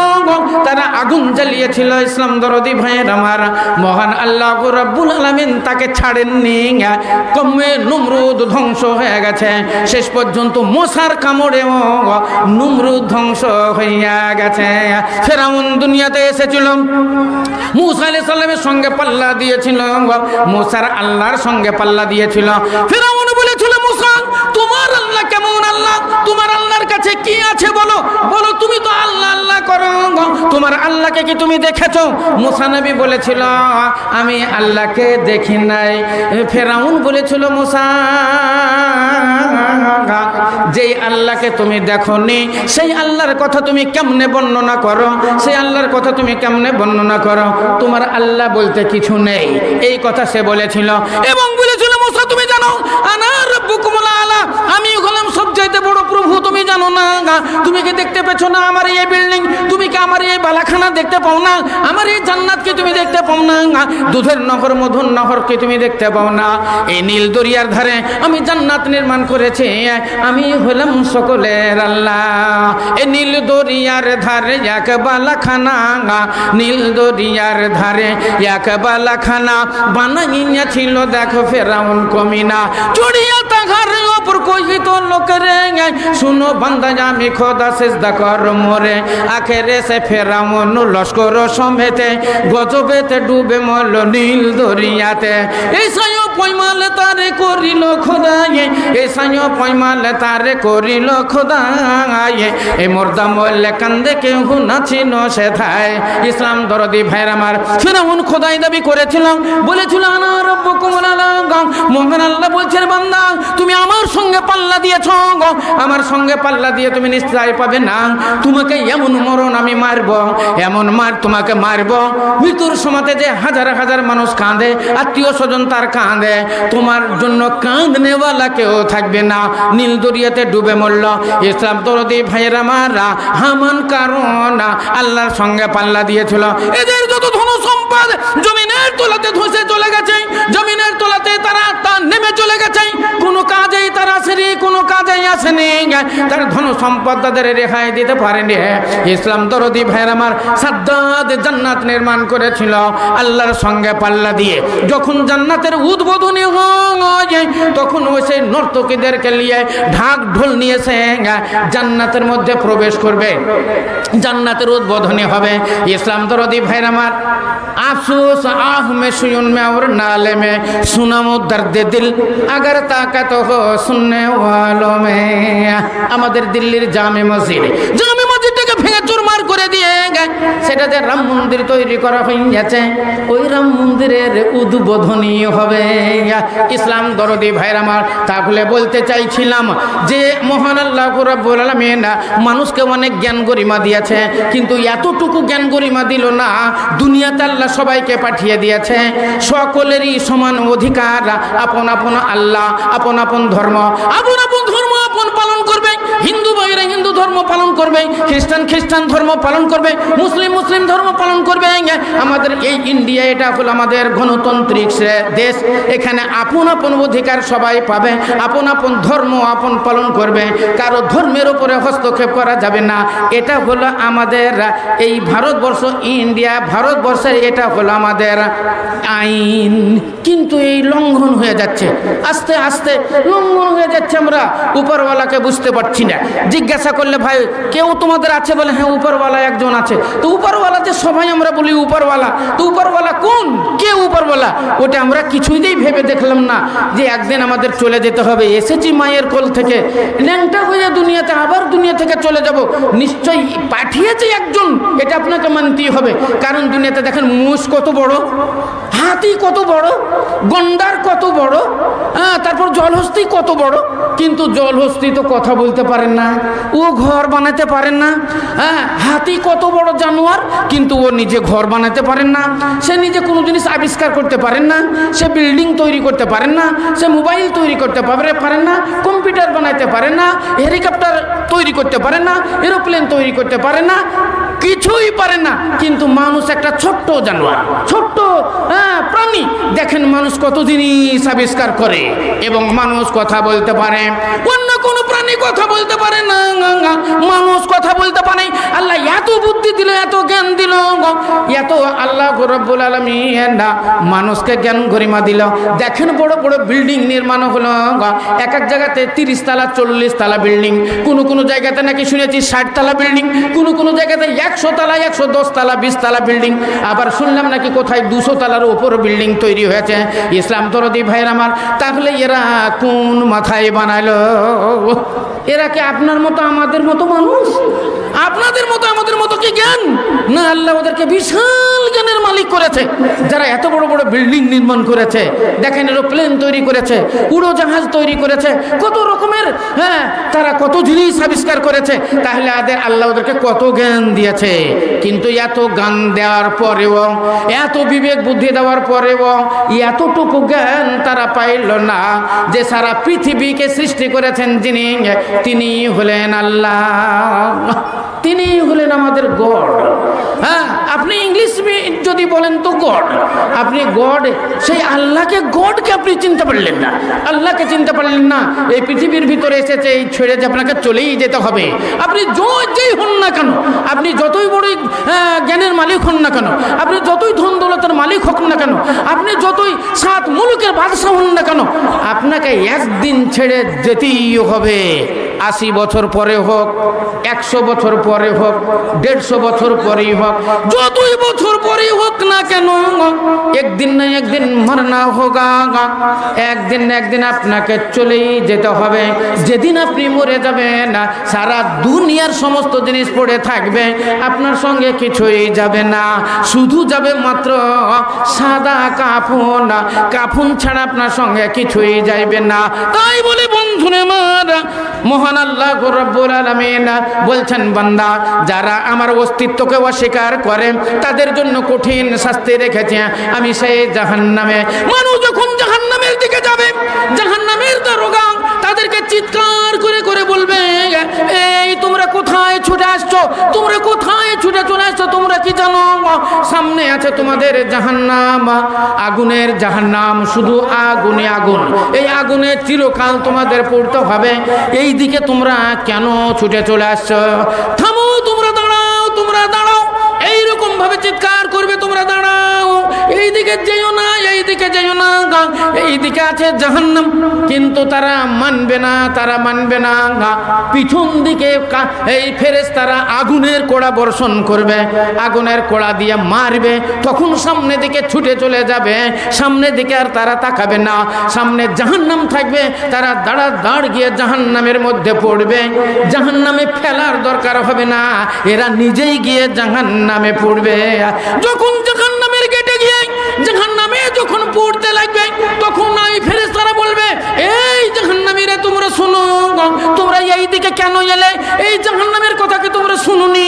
তারা আগুন জ্বালিয়েছিল। ইসলাম দরদি ভাইয়ের আমার, মহান আল্লাহ রাব্বুল আলামিন তাকে ছাড়েননি, কমে নমরুদ ধ্বংস হয়ে গেছে। শেষ পর্যন্ত মশার কামড়েও নমরুদ ধ্বংস হইয়া গেছে। ফেরাউন দুনিয়াতে এসেছিল, মূসা আলাইহিস সালামের সঙ্গে পাল্লা দিয়েছিল, মূসার আল্লাহর সঙ্গে পাল্লা দিয়েছিল। ফেরাউন বলেছিল, মূসা তোমার আল্লাহ কেমন আল্লাহ, তোমার আল্লাহর কাছে কি আছে বলো, বলো তুমি তো আল্লাহ আল্লাহ করো, তোমার আল্লাহকে কি তুমি দেখেছো? মূসা নবী বলেছিল আমি আল্লাহকে দেখি নাই। ফেরাউন বলেছিল, মূসা যেই আল্লাহকে তুমি দেখোনি সেই আল্লাহর কথা তুমি কেমনে বর্ণনা করো, সেই আল্লাহর কথা তুমি কেমনে বর্ণনা করো, তোমার আল্লাহ বলতে কিছু নেই, এই কথা সে বলেছিল। এবং বলেছিল, মূসা তুমি জানো আনা রাব্বুকুমুল আলা, আমি হলাম সবচাইতে বড় প্রভু, তুমি জানো না? তুমি কি দেখতে পেছো না আমার এই বিল্ডিং? তুমি কি আমার এই বালাখানা দেখতে পাও না? আমার এই জান্নাতকে তুমি দেখতে পাও না? দুধের নহর মধুর নহরকে তুমি দেখতে পাও না? এই নীল দরিয়ার ধারে আমি জান্নাত নির্মাণ করেছি, আমি হলাম সকলের আল্লাহ। এই নীল দরিয়ার ধারে এক বালাখানা, নীল দরিয়ার ধারে এক বালাখানা বানাইয়াছিল দেখো ফেরাউন কমিনা, চড়িয়া তাহার ওপর কহিত লোকেরে শুনো বান্দা আমি খোদা সিজদা কর মোরে। আখেরে সে ফেরাউন লস্কর সমেতে গজবেতে ডুবে মরল নীল দরিয়াতে। এই সায় পয়মাল তারে করিল খোদায়ে, এই সায় পয়মাল তারে করিল খোদায়ে, এই মর্দা মরলে কান্দে কেউ নাচিল সেথায়। ইসলাম দরদি ভাইয়ের আমার, ফেরাউন খোদাই দাবি করেছিল, বলেছিল আনা রাব্বুকুমুল আলা, মহান আল্লাহ বলছেন বান্দা তুমি আমার সঙ্গে পাল্লা দিয়েছ, আমার সঙ্গে পাল্লা দিয়ে তুমি নিশ্চয় পাবে না, তোমাকে এমন মরণ আমি মারব, এমন মার তোমাকে মারব, মৃত্যুর সময়তে যে হাজার হাজার মানুষ কাঁদে, আত্মীয় স্বজন তার কাঁদে, তোমার জন্য কাঁদনেওয়ালা কেউ থাকবে না। নীল দরিয়াতে ডুবে মরল। ইসলাম দরদি ভাইয়ের আমার, হামান কারণ আল্লাহর সঙ্গে পাল্লা দিয়েছিল। এদের যত ধন সম্পদ জমিনের তলাতে ধসে চলে গেছে, জমিনের তলাতে তারা নেমে চলে গেছে, কোনো কাজেই তারা আসেনি, কোনো কাজেই আসেনি, তার ধন সম্পদ তাদের রেহাই দিতে পারেনি। ইসলাম দরদি ভাইয়ের আমার, সাদ্দাত জান্নাত নির্মাণ করেছিল আল্লাহর সঙ্গে পাল্লা দিয়ে। যখন জান্নাতের উদ্বোধনী হয় তখন ওই সেই নর্তকীদেরকে নিয়ে ঢাক ঢোল নিয়েছে জান্নাতের মধ্যে প্রবেশ করবে, জান্নাতের উদ্বোধনী হবে। ইসলাম দরদি ভাইয়ের আমার, আফসোস আহ মে সুয়ুন মে और नाले में सुनम दर्द दिल अगर ताकत हो सुनने वालों में। আমাদের দিল্লির জামে মসজিদটাকে ভেঙে চুরমার করে দিয়ে সেটা যে রাম মন্দির তৈরি করা হয়েছে, ওই রাম মন্দিরের উদ্বোধনী হবে। ইসলাম দরদি ভাইয়ের আমার, তাহলে বলতে চাইছিলাম যে মহান আল্লাহ রাব্বুল আলামিন মানুষকে অনেক জ্ঞান গরিমা দিয়েছে, কিন্তু এতটুকু জ্ঞান গরিমা দিল না। দুনিয়াতে আল্লাহ সবাইকে পাঠিয়ে দিয়েছে, সকলেরই সমান অধিকার, আপন আপন আল্লাহ, আপন আপন ধর্ম, আপন আপন ধর্ম আপন পালন করবে। হিন্দু ভাইরা হিন্দু ধর্ম পালন করবে, খ্রিস্টান খ্রিস্টান ধর্ম পালন করবে, মুসলিম মুসলিম ধর্ম পালন করবে। আমাদের এই ইন্ডিয়া এটা হলো আমাদের গণতান্ত্রিক দেশ, এখানে আপন আপন অধিকার সবাই পাবে, আপন আপন ধর্ম আপন পালন করবে, কারো ধর্মের উপরে হস্তক্ষেপ করা যাবে না। এটা হলো আমাদের এই ভারতবর্ষ, ইন্ডিয়া ভারতবর্ষের এটা হলো আমাদের আইন। কিন্তু এই লঙ্ঘন হয়ে যাচ্ছে, আস্তে আস্তে লঙ্ঘন হয়ে যাচ্ছে। আমরা উপরওয়ালাকে বুঝতে পারছি না। জিজ্ঞাসা করলে ভাই কেউ তোমাদের আছে বলে, হ্যাঁ উপরওয়ালা একজন আছে। তো উপরওয়ালা যে সবাই আমরা বলি উপরওয়ালা, তো উপরওয়ালা কোন, কে উপরওয়ালা? ওটা আমরা কিছুতেই ভেবে দেখলাম না যে একদিন আমাদের চলে যেতে হবে। এসেছি মায়ের কোল থেকে, ল্যাংটা হয়ে দুনিয়াতে, আবার দুনিয়া থেকে চলে যাব। নিশ্চয়ই পাঠিয়েছে একজন, এটা আপনাকে মানতেই হবে। কারণ দুনিয়াতে দেখেন মুষ কত বড়, হাতি কত বড়, গন্ডার কত বড়, তারপর জলহস্তি কত বড়, কিন্তু জলহস্তি তো কথা বলতে পারেন না, ও ঘর বানাতে পারেন না। হাতি কত বড় জানোয়ার, কিন্তু ও নিজে ঘর বানাতে পারেন না, সে নিজে কোনো জিনিস আবিষ্কার করতে পারেন না, সে বিল্ডিং তৈরি করতে পারেন না, সে মোবাইল তৈরি করতে পারেন না, কম্পিউটার বানাইতে পারেন না, হেলিকপ্টার হেলিকপ্টার তৈরি করতে পারে না, এরোপ্লেন তৈরি করতে পারে না, কিছুই পারে না। কিন্তু মানুষ একটা ছোট্ট জানোয়ার, ছোট্ট প্রাণী। দেখেন মানুষ কত জিনিস আবিষ্কার করে এবং মানুষ কথা বলতে পারে, অন্য কোনো প্রাণী কথা বলতে পারে না, মানুষ কথা বলতে পারে। আল্লাহ এত বুদ্ধি দিল, এত জ্ঞান দিল, এত আল্লাহ রব্বুল আলামিন মানুষকে জ্ঞান গরিমা দিল। দেখেন বড় বড় বিল্ডিং নির্মাণ হলো, এক এক জায়গাতে 30 তলা 40 তলা বিল্ডিং, কোনো জায়গাতে নাকি শুনেছি 60 তলা বিল্ডিং, কোনো জায়গাতে 100 তলা 110 তলা 20 তলা বিল্ডিং, আবার শুনলাম নাকি কোথায় 200 তলার উপর বিল্ডিং তৈরি হয়েছে। ইসলাম দরদি ভাইয়ের আমার, তাহলে এরা কোন মাথায় বানালো? এরা কি আপনার মতো আমাদের মতো মানুষ? আপনাদের মতো আমাদের মতো কি জ্ঞান? না, আল্লাহ ওদেরকে বিশাল জ্ঞানের মালিক করেছে, যারা এত বড় বড় বিল্ডিং নির্মাণ করেছে। দেখেন এরোপ্লেন তৈরি করেছে, উড়োজাহাজ তৈরি করেছে, কত রকমের তারা কত জিনিস আবিষ্কার করেছে। তাহলে আল্লাহ ওদেরকে কত জ্ঞান দিয়েছে। কিন্তু এত জ্ঞান দেওয়ার পরেও, এত বিবেক বুদ্ধি দেওয়ার পরেও এতটুকু জ্ঞান তারা পাইল না যে সারা পৃথিবীকে সৃষ্টি করেছেন যিনি, তিনি হলেন আল্লাহ, তিনি হলেন আমাদের গড। আপনি ইংলিশ যদি বলেন তো গড, আপনি গড, সেই আল্লাহকে, গডকে আপনি চিনতে পারলেন না, আল্লাহকে চিনতে পারলেন না। এই পৃথিবীর ভিতরে এসেছে, এই ছেড়ে যে আপনাকে চলেই যেতে হবে। আপনি যেই হন না কেন, আপনি যতই বড় জ্ঞানের মালিক হন না কেন, আপনি যতই ধন দৌলতের মালিক হোক না কেন, আপনি যতই 7 মুলুকের বাদশা হন না কেন, আপনাকে একদিন ছেড়ে যেতেই হবে। 80 বছর পরে হোক, 100 বছর পরে হোক, 150 বছর পরেই হোক, যতই বছর পরেই হোক না কেন, একদিন না একদিন মরনা হোগা, একদিন না একদিন আপনাকে চলেই যেতে হবে। যেদিন আপনি মরে যাবেন, সারা দুনিয়ার সমস্ত জিনিস পড়ে থাকবে, আপনার সঙ্গে কিছুই যাবে না, শুধু যাবে মাত্র সাদা কাফন। কাফন ছাড়া আপনার সঙ্গে কিছুই যাইবে না। তাই বলে বন্ধুরে মারা, মহান আল্লাহ রব্বুল আলামিন বলছেন, বান্দা যারা আমার অস্তিত্বকে অস্বীকার করে তাদের জন্য কঠিন শাস্তি রেখেছে আমি সেই জাহান্নামে। মানুষ যখন জাহান্নামের দিকে যাবে, জাহান্নামের দারোগা তাদেরকে চিৎকার করে করে বলবে, এই তোমরা কোথায় ছুটে আসছো, তোমরা কোথায় ছুটে চলে আসছো? তোমরা কি জানো সামনে আছে তোমাদের জাহান্নাম, আগুনের জাহান্নাম, শুধু আগুনে আগুন, এই আগুনে চিরকাল তোমাদের পড়তে হবে। এই দিকে তোমরা কেন ছুটে চলে আসছো? থামো, তোমরা দাঁড়াও, তোমরা দাঁড়াও, এইরকম ভাবে চিৎকার করবে, তোমরা দাঁড়াও, এই দিকে যেও না, এই দিকে যেও না, এই দিকে আছে জাহান্নাম। কিন্তু তারা মানবে না, তারা মানবে না। পিছন দিকে এই ফেরেশতারা আগুনের কোড়া বর্ষণ করবে, আগুনের কোড়া দিয়ে মারবে, তখন সামনে দিকে ছুটে চলে যাবে, সামনে দিকে আর তারা তাকাবে না। সামনে জাহান্নাম থাকবে, তারা দাঁড় গিয়ে জাহান্নামের মধ্যে পড়বে, জাহান্নামে ফেলার দরকার হবে না, এরা নিজেই গিয়ে জাহান্নামে পড়বে। যখন জাহান্নামের গেটে গিয়ে জাহান্নামে যখন পড়তে লাগবে, তখন এই ফেরেশতারা বলবে, এই জাহান্নামীরা তোমরা শোনো, তোমরা এই দিকে কেন এলে? এই জাহান্নামের কথা কি তোমরা শুনুনি?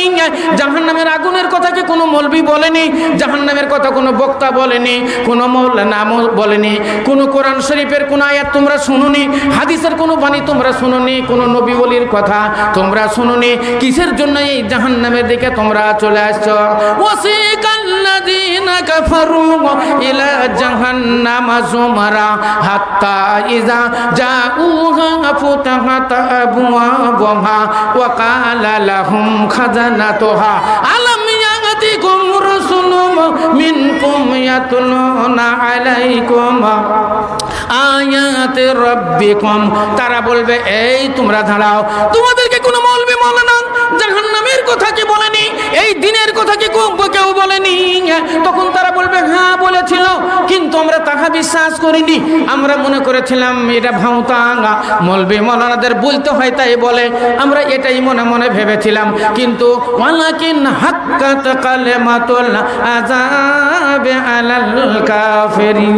জাহান্নামের আগুনের কথা কি কোনো মৌলবি বলেনি? জাহান্নামের কথা কোনো বক্তা বলেনি? কোনো মাওলানা বলেনি? কোনো কোরআন শরীফের কোনো আয়াত তোমরা শুনুনি? হাদিসের কোনো বাণী তোমরা শুনুনি? কোনো নবী ওলির কথা তোমরা শুনুনি? কিসের জন্য এই জাহান্নামের দিকে তোমরা চলে আসছো? ওয়াসিকাল্লাযীনা কাফারু ইলা জাহান্নামা যুমারা হাত্তা ইযা জাউহা ফুতাহাত আবওয়াবুহা ওয়া ক্বালা লাহুম খাজানাতুহা আলাম ইয়াতিকুম রাসূলুম মিনকুম ইয়াতলুনা আলাইকুম আয়াতি রাব্বিকুম। তারা বলবে, এই তোমরা দাঁড়াও, তোমাদেরকে কোনো মৌলবি মাওলানা জাহান্নামের কথা কি বলেনি? এই দিনের কথা কি কেউ বলেনি? তখন তারা বলবে, হ্যাঁ বলেছিল, কিন্তু আমরা তাহা বিশ্বাস করিনি, আমরা মনে করেছিলাম এটা ভাউতাঙ্গা, মৌলবি মাওলানাদের বলতে হয় তাই বলে, আমরা এটাই মনে মনে ভেবেছিলাম। কিন্তু ওয়ালাকিন হাক্কাত কালিমাতুল আযাবি আলাল কাফিরিন,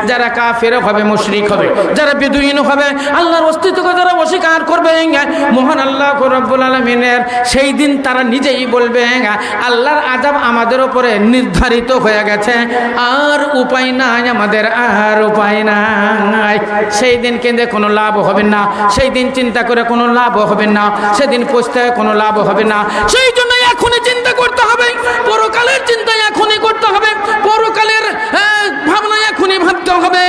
যারা কাফের হবে, মুশরিক হবে, যারা বেদুইন হবে, আল্লাহর অস্তিত্বকে যারা অস্বীকার করবে, মহান আল্লাহ রাব্বুল আলামিনের সেই দিন তারা নিজেই বলবে, আল্লাহর আযাব আমাদের উপরে নির্ধারিত হয়ে গেছে, আর উপায় নাই আমাদের, আর উপায় নাই। সেই দিন কেঁদে কোনো লাভ হবে না, সেই দিন চিন্তা করে কোনো লাভ হবে না, সেদিন পৌঁছতে কোনো লাভ হবে না। সেই জন্য এখনই চিন্তা করতে হবে, পরকালের চিন্তা এখনই করতে হবে, পরকালের ভাবনা এখনই ভাবতে হবে,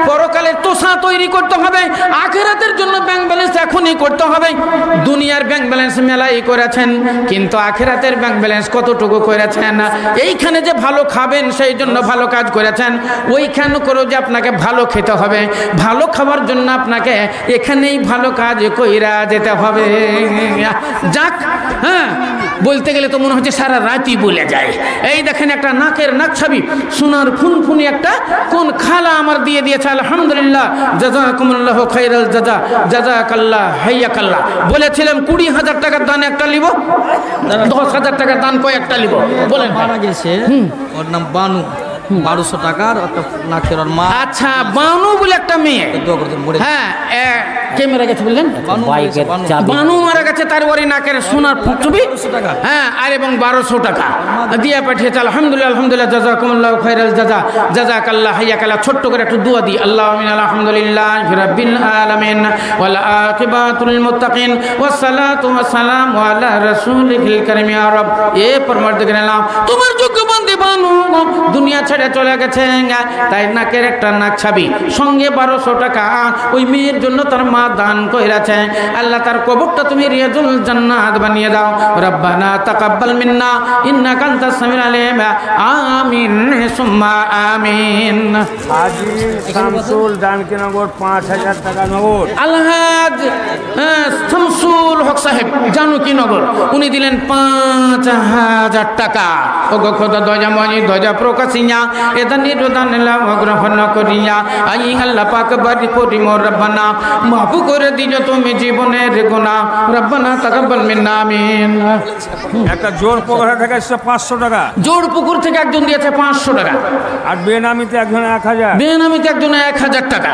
পরকালের তোষা তৈরি করতে হবে, আখিরাতের জন্য ব্যাংক ব্যালেন্স এখনই করতে হবে। দুনিয়ার ব্যাংক ব্যালেন্স মেলাই করেছেন, কিন্তু আখিরাতের ব্যাংক ব্যালেন্স কতটুকু করেছেন? এইখানে যে ভালো খাবেন সেই জন্য ভালো কাজ করেছেন, ওইখানে করেও যে আপনাকে ভালো খেতে হবে, ভালো খাবার জন্য আপনাকে এখানেই ভালো কাজ কইরা যেতে হবে। যাক, হ্যাঁ, বলতে গেলে তো মনে হচ্ছে সারা রাতই বলে যায়। এই দেখেন একটা নাকের নাকছাবি সোনার ফুনফুনি একটা কোন খালা আমার দিয়ে দিয়েছে, আলহামদুলিল্লাহ, জাযাকুমুল্লাহু খাইরাল জাযা, জাযাকাল্লাহ হাইয়াকাল্লাহ। বলেছিলাম 20,000 টাকার দান একটা নিব, 10,000 টাকার দান কয়েকটা নিব, বলেন। মারা গেছে, ওর নাম বানু, 1200 টাকার একটা নাকের ওর মা। আচ্ছা, বানু বলে একটা মেয়ে, হ্যাঁ, কে মারা গেছে বললেন? বানু মারা গেছে, তার ওই নাকের সোনার ছবি, হ্যাঁ, আর এবং 1200 টাকা দিয়ে পাঠিয়েছে। আলহামদুলিল্লাহ, আলহামদুলিল্লাহ, জাযাকুমুল্লাহু খাইরাল জাযা, জাযাকাল্লাহ হাইয়াকাল্লাহ। ছোট্ট করে একটু দোয়া দিই, আল্লাহুম্মা আলহামদুলিল্লাহি রাব্বিল আলামিন ওয়াল আকিবাতুল মুত্তাকিন ওয়াসসালাতু ওয়াসসালামু আলা রাসূলিল কারীম। ইয়া রব, এ পরমার্দিগার আলম, তোমার যোগ্য বান্দা বানু দুনিয়া ছেড়ে চলে গেছে, তাই নাকের একটা নাক ছাবি সঙ্গে 1200 টাকা ওই মেয়ের জন্য তার মা দান কইরাছে। আল্লাহ তার কবরটা তুমি রিয়াজুল জান্নাত বানিয়ে দাও। রব্বানা তাকাব্বাল মিন্না ইন্নাকা আনতাস সামিউল আলিম। আমিন সুম্মা আমিন। হাজী শামসুল জানকীনগর 5,000 টাকা নগদ। আলহাজ শামসুল হক সাহেব জানকীনগর, উনি দিলেন 5,000 টাকা। ও গো খোদা দয়া মনি দয়া প্রকাশিয়া এদা নিরদান লাভ গ্রহণ করিয়া আই আল্লাহ পাক বাড়ি করি মোর রব্বানা মাফ করে দিও তুমি জীবনের গুনাহ। রব্বানা তাকাব্বাল মিন্না আমিন। একটা জোর পুকুর থেকে এসেছে 500 টাকা। জোর পুকুর থেকে একজন দিয়েছে 500 টাকা, আর বেনামিতে একজন 1,000। বেনামিতে একজন 1,000 টাকা,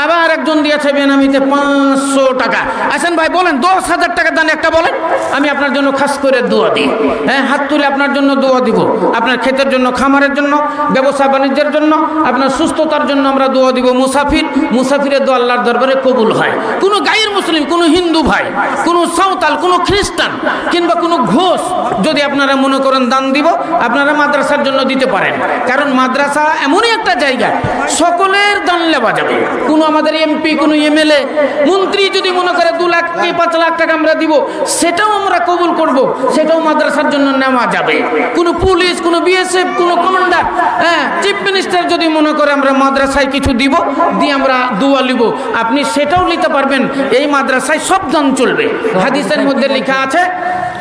আবার একজন দিয়েছে বেনামিতে 500 টাকা। আসেন ভাই বলেন, 10,000 টাকা দান একটা বলেন, আমি আপনার জন্য খাস করে দোয়া দিই। হ্যাঁ, হাত তুলে আপনার জন্য দোয়া দিব, আপনার ক্ষেতের জন্য, খামারের জন্য, ব্যবসা বাণিজ্যের জন্য, আপনার সুস্থতার জন্য আমরা দোয়া দিব। মুসাফিরের দোয়া আল্লাহর দরবারে কবুল হয়। কোনো গায়ের মুসলিম, কোনো হিন্দু ভাই, কোনো সাঁওতাল, কোনো খ্রিস্টান কিংবা কোনো ঘোষ যদি আপনারা মনে করেন দান দিব, আপনারা মাদ্রাসার জন্য দিতে পারেন। কারণ মাদ্রাসা এমনই একটা জায়গা সকলের দান লেবা যাবে। কোনো আমাদের এমপি, কোনো এমএলএ, মন্ত্রী যদি মনে করে 2 লাখ কি 5 লাখ টাকা আমরা দিব, সেটাও আমরা কবুল করব, সেটাও মাদ্রাসার জন্য নেওয়া যাবে। কোনো পুলিশ, কোনো বিএসএফ, কোনো কমান্ডার, হ্যাঁ, চিফ মিনিস্টার যদি মনে করে আমরা মাদ্রাসায় কিছু দিব, দিয়ে আমরা দোয়া লিব, আপনি সেটাও নিতে পারবেন। এই মাদ্রাসায় সব দান চলবে। হাদিসের মধ্যে লেখা আছে,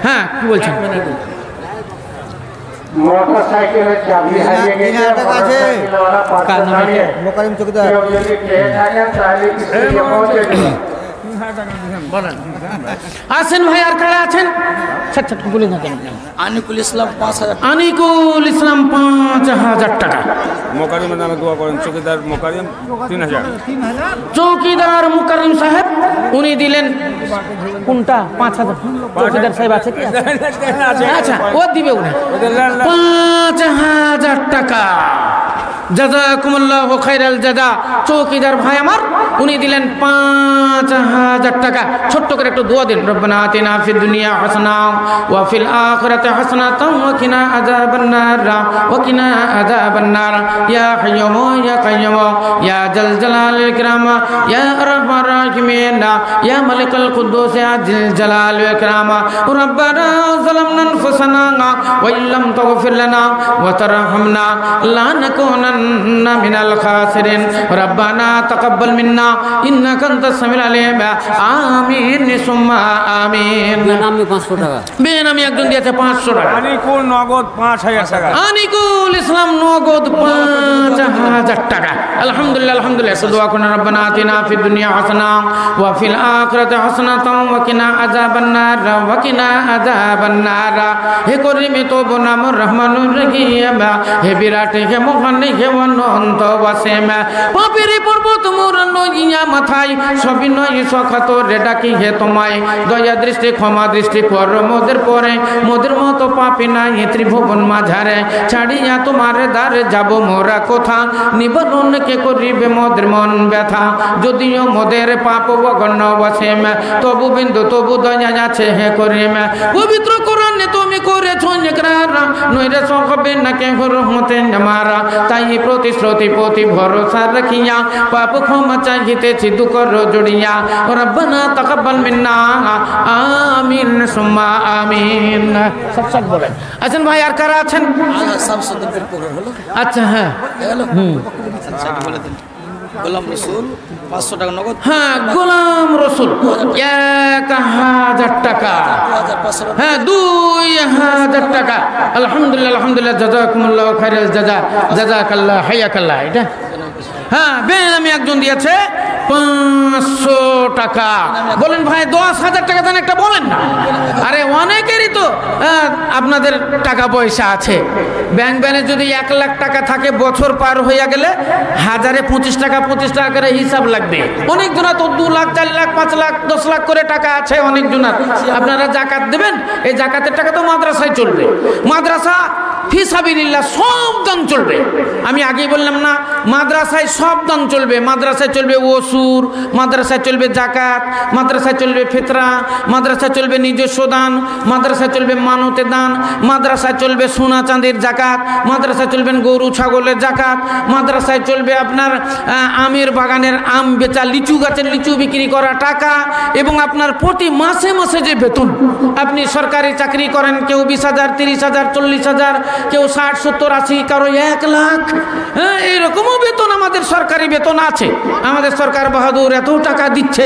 হ্যাঁ, কি বলছেন? মোটরসাইকেলের চাবি হারিয়ে গেছে, মোকারিম চৌকিদার আছেন ভাই, আর কারা আছেন? বলে থাকেন। আনিকুল ইসলাম 5,000। আনিকুল ইসলাম 5,000 টাকা। মোকারিমের নামে দোয়া করেন। চৌকিদার মোকারিম 3,000। চৌকিদার মুকাররম সাহেব উনি দিলেন কোনটা? 5,000। চৌকিদার সাহেব আছে কি? আচ্ছা, ও দিবে উনি 5,000 টাকা। জাযাকুমুল্লাহু খাইরাল জাযা। চৌকিদার ভাই আমার, উনি দিলেন 5,000 টাকা। ছোট্ট করে একটু দোয়া দিন। রব্বানা আতিনা ফিদ দুনিয়া হাসানা ওয়া ফিল আখিরাতি হাসানাতাও ওয়া কিনা আযাবান নার ওয়া কিনা আযাবান নার। ইয়া হাইয়্যুম ইয়া কাইয়্যুম ইয়া জাল জালালিল ইকরাম ইয়া আরহামার রাহিমিন ইয়া মালিকাল কুদ্দুস ইয়া জিল জালাল ওয়া ইকরাম। রব্বানা যালামনা আনফুসানা ওয়া ইল্লাম তাগফির লানা ওয়া তারহামনা লানাকুনান্না মিনাল খাসিরিন। রব্বানা তাকাব্বাল মিন্না ইন্নাকা আনতাস সামিউল আলিম। আমিন সুম্মা আমিন। বেনামি 500 টাকা। বেনামি একজন দিয়েছে 500 টাকা। আনিকুল নগদ 5,000 টাকা। আনিকুল ইসলাম নগদ 5,000 টাকা। আলহামদুলিল্লাহ, আলহামদুলিল্লাহ। দোয়া করুন, রব্বানা আতিনা ফিদ দুনিয়া হাসানা ওয়া ফিল আখিরাতি হাসানাতাও ওয়া কিনা আযাবান নার ওয়া কিনা আযাবান নার। হে করিম, তওবা নামুর রহমানুর রহিম, হে বিরাট, হে মহান, হে অনন্ত বসেম পাপের পর্বত মোর নইয়া মাথায় সবই নয় সখাত রে ডাকি হে তোমায় দয়া দৃষ্টি ক্ষমা দৃষ্টি কর মোদের পরে মোদের মতো পাপি নাই ত্রিভুবন মাঝারে ছাড়িয়া তোমার দ্বারে যাব মোরা কোথা নিবারণ কে করিবে মোদের মন ব্যথা যদিও মোদের পাপ গণ্য বসেম তবু বিন্দু তবু দয়া আছে হে করিম পবিত্র কোরআনে তুমি করেছ ইকরার নইরে সখবে না কে রহমতে আমারা তাই প্রতিশ্রুতি প্রতি ভরসা রাখিয়া পাপ ক্ষমা চাইতেছি দুঃখ জড়িয়া রব্বানা তাকাব্বাল মিন্না আমিন সুম্মা আমিন সব সব বলেন আছেন ভাই আর কারা আছেন আচ্ছা হ্যাঁ গোলাম রসুল 500 টাকা নগদ হ্যাঁ গোলাম রসুল 1000 টাকা হ্যাঁ 2000 টাকা আলহামদুলিল্লাহ আলহামদুলিল্লাহ জাযাকুমুল্লাহ খাইরাল জাযা জাযাকাল্লাহ হায়াকাল্লাহ এটা হ্যাঁ বেনামি একজন দিয়েছে 500 টাকা বলেন ভাই 10,000 টাকা দেন একটা বলেন না আরে অনেকেরই তো আপনাদের টাকা পয়সা আছে ব্যাংক ব্যালেন্স যদি 1 লাখ টাকা থাকে বছর পার হয়ে গেলে হাজারে 25 টাকা করে হিসাব লাগবে অনেক জনা তো 2 লাখ 4 লাখ 5 লাখ 10 লাখ করে টাকা আছে অনেক জনার আপনারা যাকাত দেবেন এই যাকাতের টাকা তো মাদ্রাসায় চলবে মাদ্রাসা ফি সাবিলিল্লাহ সব দান চলবে আমি আগেই বললাম না মাদ্রাসায় সব দান চলবে মাদ্রাসায় চলবে ওসুর মাদ্রাসায় চলবে যাকাত মাদ্রাসায় চলবে ফিতরা মাদ্রাসায় চলবে নিজস্ব দান মাদ্রাসায় চলবে মানতে দান মাদ্রাসায় চলবে সোনা চাঁদির যাকাত মাদ্রাসায় চলবেন গরু ছাগলের যাকাত মাদ্রাসায় চলবে আপনার আমের বাগানের আম বেচা লিচু গাছের লিচু বিক্রি করা টাকা এবং আপনার প্রতি মাসে মাসে যে বেতন আপনি সরকারি চাকরি করেন কেউ 20,000 30,000 40,000 কেউ 60 70 80 কারো 1 লাখ হ্যাঁ এরকমও বেতন আমাদের সরকারি বেতন আছে আমাদের সরকার বাহাদুর এত টাকা দিচ্ছে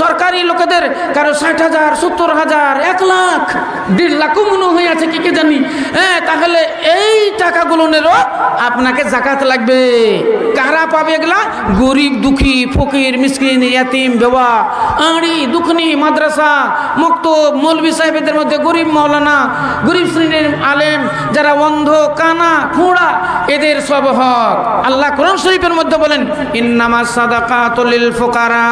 সরকারি লোকেদের কারো 60,000 70,000 1 লাখ 1.5 লাখও মনে হয়ে আছে কি কে জানি হ্যাঁ তাহলে এই টাকাগুলোনেরও আপনাকে যাকাত লাগবে কারা পাবে এগুলা গরিব দুঃখী ফকির মিসকিন ইয়াতিম বেওয়া আড়ি দুখনি মাদ্রাসা মক্তব মৌলভী সাহেবদের মধ্যে গরিব মাওলানা গরিব শ্রেণীর আলেম যারা অন্ধ কানা খুঁড়া এদের সব হক আল্লাহ কোরআন শরীফের মধ্যে বলেন ইন্নামাস সাদাকাতু লিল ফুকারা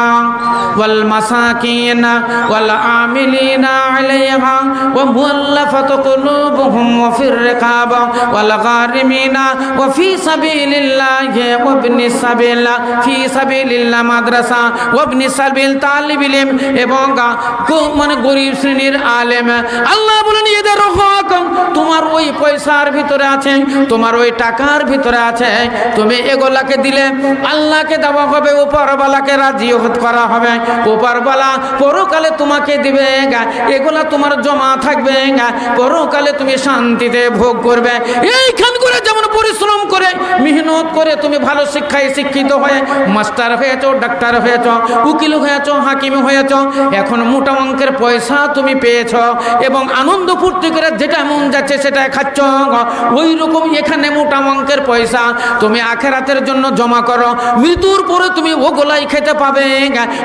ওয়াল মাসাকিন ওয়াল আমিলিনা আলাইহা ওয়া মুআল্লাফাতু কুলুবুহুম ওয়া ফির রিকাব ওয়াল গারিমিনা ওয়া ফি সাবিলিল্লাহি ওয়া ইবনিস সাবিল ফি সাবিলিল্লাহ মাদ্রাসা ওয়া ইবনিস সাবিল তালিবুল ইলম এবং মানে গরিব শ্রেণীর আলেম আল্লাহ বলেন এদের হক তোমার ওই পয়সার ভিতরে আছে তোমার ওই টাকার ভিতরে আছে তুমি এগুলাকে দিলে আল্লাহকে দেওয়া হবে উপরওয়ালাকে রাজি করা হবে উপরওয়ালা পরকালে তোমাকে দিবে এগুলা তোমার জমা থাকবে পরকালে তুমি শান্তিতে ভোগ করবে এইখান করে যেমন পরিশ্রম করে মেহনত করে তুমি ভালো শিক্ষায় শিক্ষিত হয়ে মাস্টার হয়েছো ডাক্তার হয়েছো উকিল হয়েছো হাকিম হয়েছো এখন মোটা অঙ্কের পয়সা তুমি পেয়েছো এবং আনন্দ ফুর্তি করে যেটা মন যাচ্ছে সেটা খাচ্ছ ওই রকম এখানে মোটা অঙ্কের পয়সা তুমি আখিরাতের জন্য জমা করো মৃত্যুর পরে তুমি ওগুলাই খেতে পাবে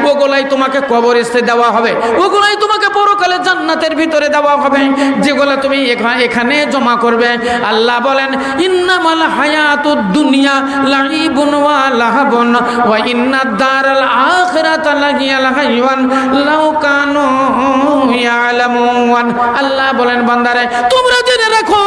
ওগুলাই তোমাকে কবরস্থানে দেওয়া হবে ওগুলাই তোমাকে পরকালে জান্নাতের ভিতরে দেওয়া হবে যেগুলো তুমি এখানে জমা করবে আল্লাহ বলেন ইন্নামাল হায়াতুদ দুনিয়া লাইবুন ওয়া লাহাবুন ওয়া ইন্নাদ দারাল আখিরাতা লাহিয়াল হাইওয়ান লাউ কানু ইয়ালামুন আল্লাহ বলেন বান্দারে তোমরা জেনে রাখো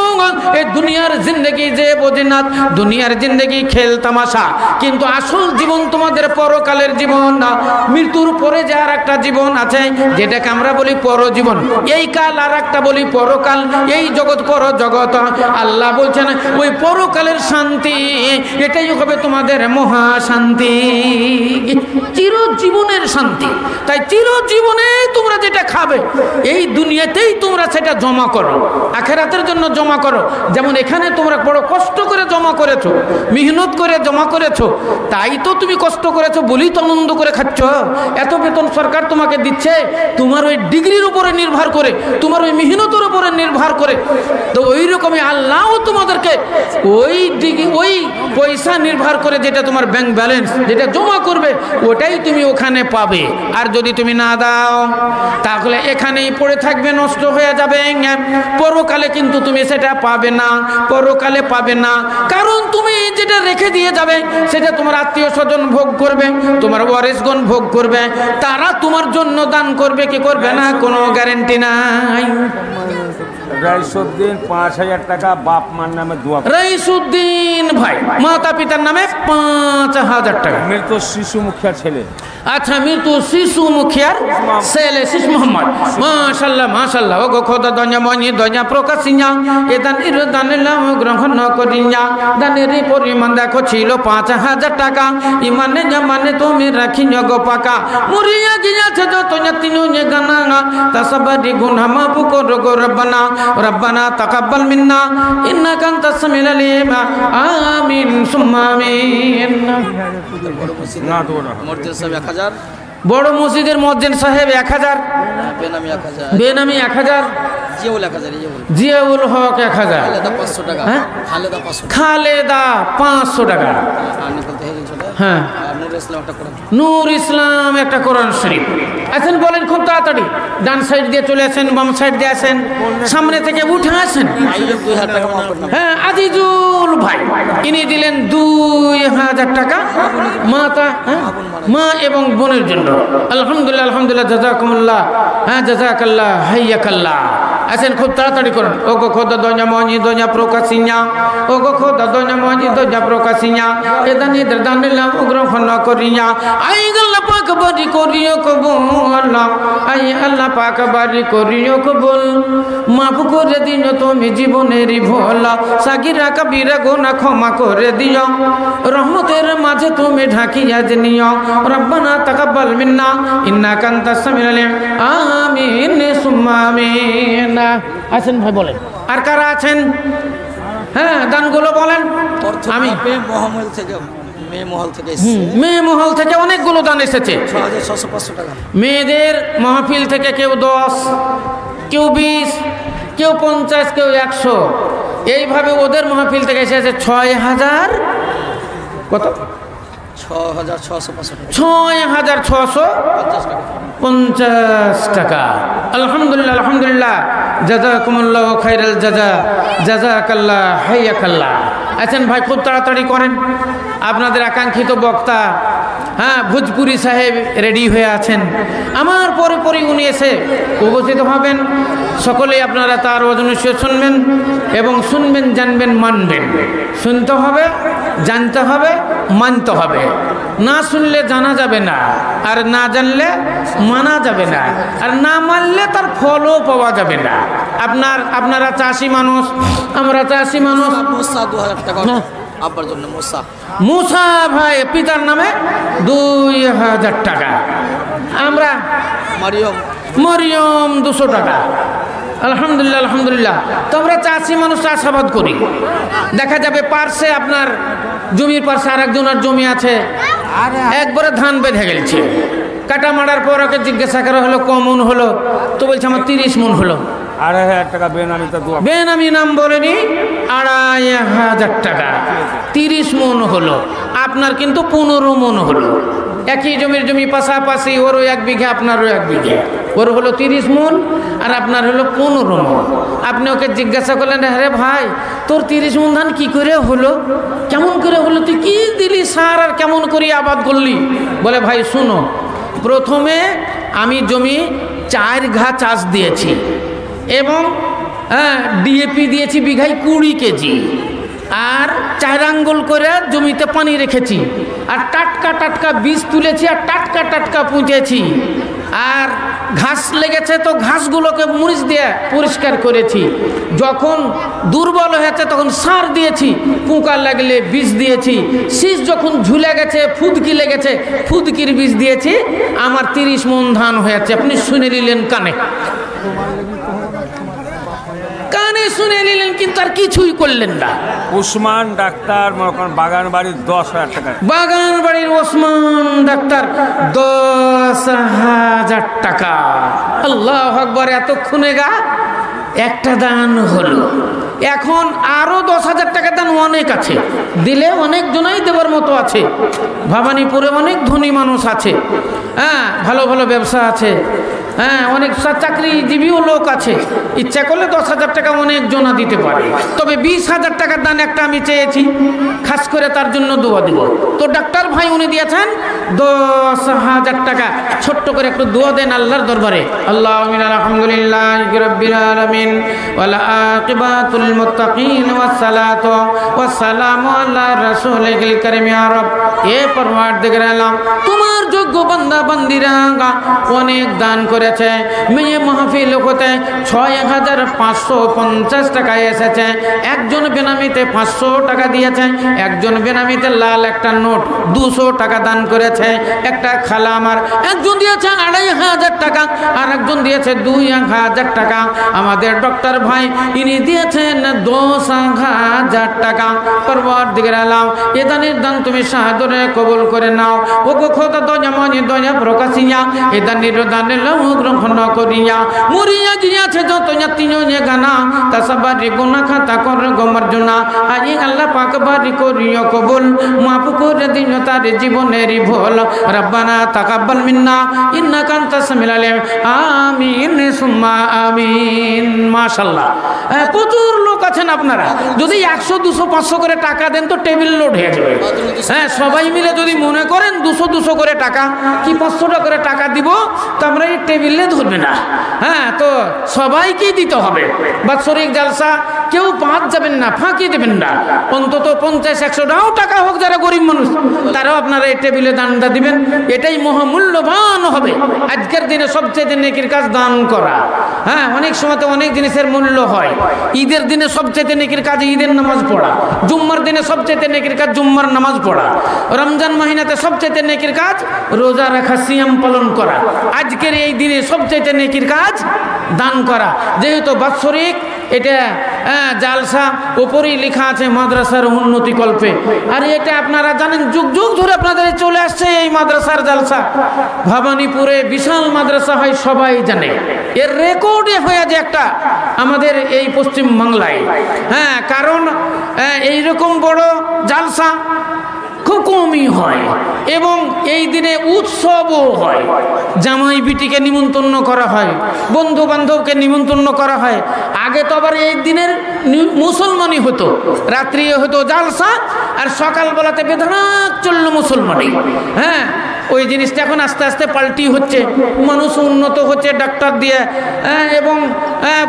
এই দুনিয়ার জিন্দেগি যে বোঝিনাত দুনিয়ার জিন্দেগি খেল তামাশা কিন্তু আসল জীবন তোমাদের পরকালের জীবন না মৃত্যুর পরে যে আর একটা জীবন আছে যেটাকে আমরা বলি পরজীবন এই কাল আর একটা বলি পরকাল এই জগৎ পর জগৎ আল্লাহ বলছেন ওই পরকালের শান্তি এটাই হবে তোমাদের মহা শান্তি চিরজীবনের শান্তি তাই চিরজীবনে তোমরা যেটা খাবে এই দুনিয়াতেই তোমরা সেটা জমা করো আখিরাতের জন্য জমা করো যেমন এখানে তোমরা বড় কষ্ট করে জমা করেছো মেহনত করে জমা করেছো তাই তো তুমি কষ্ট করেছো বলেই তো আনন্দ করে খাচ্ছ এত বেতন সরকার তোমাকে দিচ্ছে তোমার ওই ডিগ্রির উপরে নির্ভর করে তোমার ওই মেহনতের উপরে নির্ভর করে তো ওই রকমই আল্লাহ তোমাদেরকে ওই ডিগ্রি ওই পয়সা নির্ভর করে যেটা তোমার ব্যাংক ব্যালেন্স যেটা জমা করবে ওটাই তুমি ওখানে পাবে আর যদি তুমি না দাও তাহলে এখানেই পড়ে থাকবে নষ্ট হয়ে যাবে পরকালে কিন্তু তুমি সেটা পাবে না পরকালে পাবে না কারণ তুমি যে যেটা রেখে দিয়ে যাবে সেটা তোমার আত্মীয় স্বজন ভোগ করবে, তোমার ওয়ারিসগণ ভোগ করবে, তারা তোমার জন্য দান করবে কি করবে না কোনো গ্যারেন্টি নাই। রাইসুদ্দিন 5,000 টাকা বাপ মার নামে দোয়া করেন। রাইসুদ্দিন ভাই মাতা পিতার নামে 5,000 টাকা। মৃত শিশু মুখিয়া ছেলে। আচ্ছা, মৃত্যু শিশু মুখিয়ার ছেলে শিশু মোহাম্মদ। মাশাআল্লাহ মাশাআল্লাহ। ও গো খোদা দঞ্জা মনি দঞ্জা প্রকাশিয়া এ দানের দানিলাম গ্রহণ করিয়া দানের পরিমাণ দেখো ছিল 5,000 টাকা। ইমানে জামানে তুমি রাখিও গো পাকা, মুরিয়া গিয়াছে যত তিনো নে গানা তাসাবারি গুনাহ মাফ করো গো রব্বানা রব্বানা তাকাব্বাল মিন্না ইন্নাকা আনতাস সামিউল আলিম। আমিন সুম্মা আমিন। না তো না মসজিদ সাহেব 1000, বড় মসজিদের মুয়াজ্জিন সাহেব 1000, বেনামি 1000, বেনামি 1000, জিয়াউল 1000, জিয়াউল হক 1000, খালেদা 500 টাকা, হ্যাঁ? খালেদা 500 টাকা, খালেদা 500 টাকা, আর নিকল থেকে 300 টাকা, হ্যাঁ, আর নূর ইসলাম একটা করে। নূর ইসলাম একটা কোরআন শরীফ। আসেন বলেন খুব তাড়াতাড়ি, ডান সাইড দিয়ে চলে আসেন, বাম সাইড দিয়ে আসেন, সামনে থেকে উঠে আসেন। 2000 টাকা মাফ করলাম। হ্যাঁ, আজিজুল ভাই ইনি দিলেন 2000 টাকা মাতা, হ্যাঁ, মা এবং বোনের জন্য। আলহামদুলিল্লাহ আলহামদুলিল্লাহ, জাযাকুমুল্লাহ, হ্যাঁ জাযাকাল্লাহ হাইয়াকাল্লাহ। আসেন খুব তাড়াতাড়ি করুন। ও গো খোদা দঞ্জা মনি দঞ্জা প্রকাশিয়া, ও গো খোদা দঞ্জা মনি দঞ্জা প্রকাশিয়া এ দানিদের দানিলাম গ্রহণ করিয়া। আই আল্লাহ পাক বাড়ি করিও কবুল, আই আল্লাহ পাক বাড়ি করিও কবুল। মাফ করে দিও তুমি জীবনের ভোল, সাগিরা কবিরা গুনাহ ক্ষমা করে দিও, রহমতের মাঝে তুমি ঢাকিয়া নিও। রব্বানা তাকাব্বাল মিন্না ইন্নাকা আনতাস সামিউল আলিম। আমিন সুম্মা আমিন। আছেন ভাই বলেন, আর কারা আছেন? হ্যাঁ, দানগুলো বলেন। আমি মহমল থেকে, মেমহল থেকে এসেছে, মেমহল থেকে অনেকগুলো দান এসেছে। 6600 টাকা। মেয়েদের মাহফিল থেকে কেউ 10, কেউ 20, কেউ 50, কেউ 100, এইভাবে ওদের মাহফিল থেকে এসেছে 6000 কত 6650 টাকা, 6650 টাকা। আলহামদুলিল্লাহ আলহামদুলিল্লাহ, জাযাকুমুল্লাহু খাইরাল জাযা, জাযাকাল্লাহ হাইয়াকাল্লাহ। আছেন ভাই খুব তাড়াতাড়ি করেন, আপনাদের আকাঙ্ক্ষিত বক্তা, হ্যাঁ, ভোজপুরি সাহেব রেডি হয়ে আছেন। আমার পরে পরে উনি এসে উপস্থিত হবেন। সকলেই আপনারা তার অজনস্য শুনবেন এবং শুনবেন, জানবেন, মানবেন। শুনতে হবে, জানতে হবে, মানতে হবে। না শুনলে জানা যাবে না, আর না জানলে মানা যাবে না, আর না মানলে তার ফলও পাওয়া যাবে না। আপনারা চাষি মানুষ, আমরা চাষি মানুষ। মোসা 2000 টাকা না। আব্বার জন্য মোসা। মুসা ভাই পিতার নামে 2000 টাকা। আমরা মরিয়ম 200 টাকা। আলহামদুলিল্লাহ আলহামদুলিল্লাহ। তো আমরা চাষি মানুষ, চাষাবাদ করি। দেখা যাবে পার্শ্বে, আপনার জমির পার্শ্বে আরেকজনের জমি আছে, একবারে ধান বেঁধে গেছে। কাটা মারার পর ওকে জিজ্ঞাসা করা হলো কমন হলো, তো বলছে আমার 30 মণ হলো। 2,500 টাকা বেনামিতে দোয়া। বেনামি নাম বলেনি, 2,500 টাকা, 30 মণ হলো। আপনার কিন্তু 15 মণ হলো। একই জমি পাশাপাশি, ওরও 1 বিঘা, আপনারও 1 বিঘা। ওর হলো 30 মণ আর আপনার হলো 15 মণ। আপনি ওকে জিজ্ঞাসা করলেন, আরে ভাই তোর 30 মণ ধান কি করে হলো, কেমন করে হলো, তুই কি দিলি সার আর কেমন করে আবাদ করলি? বলে ভাই শুনো, প্রথমে আমি জমি 4 ঘা চাষ দিয়েছি এবং ডিএপি দিয়েছি বিঘায় 20 কেজি, আর 4 আঙ্গুল করে জমিতে পানি রেখেছি, আর টাটকা টাটকা বীজ তুলেছি, আর টাটকা টাটকা পুঁতেছি, আর ঘাস লেগেছে তো ঘাসগুলোকে মুড়িচ দিয়ে পরিষ্কার করেছি। যখন দুর্বল হয়েছে তখন সার দিয়েছি, পোকা লাগলে বীজ দিয়েছি, শীষ যখন ঝুলে গেছে, ফুদকি লেগেছে, ফুদকির বীজ দিয়েছি। আমার 30 মণ ধান হয়েছে। আপনি শুনে নিলেন কানে, কানে শুনে নিলেন, কিন্তু আর কিছুই করলেন না। উসমান ডাক্তার বাগান বাড়ির 10,000 টাকা। বাগান বাড়ির ওসমান ডাক্তার 10,000 টাকা। আল্লাহু আকবার। এতক্ষণে একটা দান হলো। এখন আরো 10,000 টাকা দান অনেক আছে, দিলে অনেক জনাই দেবার মতো আছে। ভবানীপুরে অনেক ধনী মানুষ আছে, হ্যাঁ, ভালো ভালো ব্যবসা আছে। হ্যাঁ অনেক চাকরিজীবীও লোক আছে, ইচ্ছা করলে 10,000 টাকা অনেক জনা দিতে পারে। তবে 20,000 টাকার দান একটা আমি চেয়েছি, খাস করে তার জন্য দোয়া দিব। তো ডাক্তার ভাই উনি দিয়েছেন 10,000 টাকা। ছোট্ট করে একটু দোয়া দেন আল্লাহর দরবারে। আল্লাহুম্মা আলহামদুলিল্লাহি রাব্বিল আলামিন ওয়াল আকিবাতুল মুত্তাকিন ওয়াস সালাতু ওয়াস সালামু আলা রাসূলিল কারীম। ইয়া রব, এ পরওয়ারদিগার আলম, তোমার যোগ্য বান্দা বান্দিরা অনেক দান করেছে। মেয়ে মাহফিল হতে 6,550 টাকা এসেছে। একজন বেনামিতে 500 টাকা দিয়েছে, একজন বেনামিতে লাল একটা নোট 200 টাকা দান করেছে। একটা খালা আমার, একজন দিয়েছে 2,500 টাকা, আর একজন দিয়েছে 2,000 টাকা। আমাদের ডক্টর ভাই ইনি দিয়েছেন 10,000 টাকা। পরওয়ারদিগার আলম, এ দানের দান তুমি সাদরে কবুল করে নাও। ও গো খোদা দয়া মনি দয়া প্রকাশিয়া, এ দানের দানে লও গ্রহণ করিয়া। মরিয়া গিয়াছে যত তিনজনে গানা, তা সবারই গুনাহ খাতা কর গমার্জনা। আই আল্লাহ পাক বারি করিও কবুল, মাফ করে দিও তার জীবনের ভুল। রব্বানা তাকাব্বাল মিন্না ইন্নাকা আনতাস সামিউল আলিম। আমিন সুম্মা আমিন। মাশাআল্লাহ, প্রচুর লোক আছেন আপনারা। যদি 100, 200, 500 করে টাকা দেন তো টেবিল লোড হয়ে যাবে। হ্যাঁ, সবাই মিলে যদি মনে করেন 200 করে টাকা কি 500 করে টাকা দিব, তো আমরা এই টেবিলে ধরবে না। হ্যাঁ, তো সবাইকেই দিতে হবে। বাৎসরিক জালসা কেউ বাদ যাবেন না, ফাঁকি দেবেন না। অন্তত 50-100 টাকা হোক, যারা গরিব মানুষ তারাও আপনারা এই টেবিলে দানটা দিবেন। এটাই মহামূল্যবান হবে। আজকের দিনে সবচেয়ে নেকির কাজ দান করা। হ্যাঁ, অনেক সময় তো অনেক জিনিসের মূল্য হয়। ঈদের দিনে সবচেয়ে নেকির কাজ ঈদের নামাজ পড়া, জুম্মার দিনে সবচেয়ে নেকির কাজ জুম্মার নামাজ পড়া, রমজান মাহিনাতে সবচেয়ে নেকির কাজ রোজা রাখা, সিয়াম পালন করা। আজকের এই দিনে সবচেয়ে নেকির কাজ দান করা। যেহেতু বাৎসরিক এটা জালসা, উপরেই লেখা আছে মাদ্রাসার উন্নতি কল্পে। আর এটা আপনারা জানেন যুগ যুগ ধরে আপনাদের চলে আসছে এই মাদ্রাসার জালসা। ভবানীপুরে বিশাল মাদ্রাসা হয়, সবাই জানে। এর রেকর্ডে হয়ে যে একটা আমাদের এই পশ্চিম বাংলায়। হ্যাঁ, কারণ এইরকম বড় জালসা খুব কমই হয়, এবং এই দিনে উৎসবও হয়। জামাই বিটিকে নিমন্ত্রণ করা হয়, বন্ধু বান্ধবকে নিমন্ত্রণ করা হয়। আগে তো আবার এই দিনের মুসলমানই হতো, রাত্রি হতো জালসা, আর সকালবেলাতে বেধড়ক চললো মুসলমানই। হ্যাঁ, ওই জিনিসটা এখন আস্তে আস্তে পাল্টি হচ্ছে। মানুষ উন্নত হচ্ছে ডাক্তার দিয়ে, এবং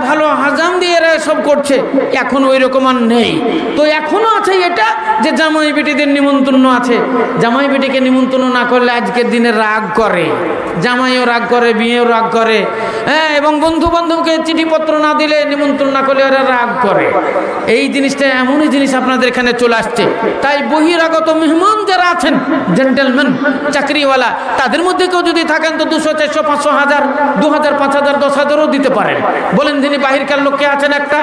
ভালো হাজাম দিয়ে এরা সব করছে। এখন ওই রকম আর নেই। তো এখনো আছে এটা যে জামাই বেটিদের নিমন্ত্রণ আছে। জামাই বেটিকে নিমন্ত্রণ না করলে আজকের দিনে রাগ করে, জামাইও রাগ করে, বিয়েও রাগ করে। হ্যাঁ, এবং বন্ধু বান্ধবকে চিঠিপত্র না দিলে, নিমন্ত্রণ না করলে ওরা রাগ করে। এই জিনিসটা এমনই জিনিস আপনাদের এখানে চলে আসছে। তাই বহিরাগত মেহমান যারা আছেন, জেন্টেলম্যান, চাকরিওয়ালা, তাদের মধ্যে কেউ যদি থাকেন তো 200, 400, 500, 1000, 2000, 5000, 10,000ও দিতে পারেন। বলেন যিনি বাহিরকার লোককে আছেন একটা,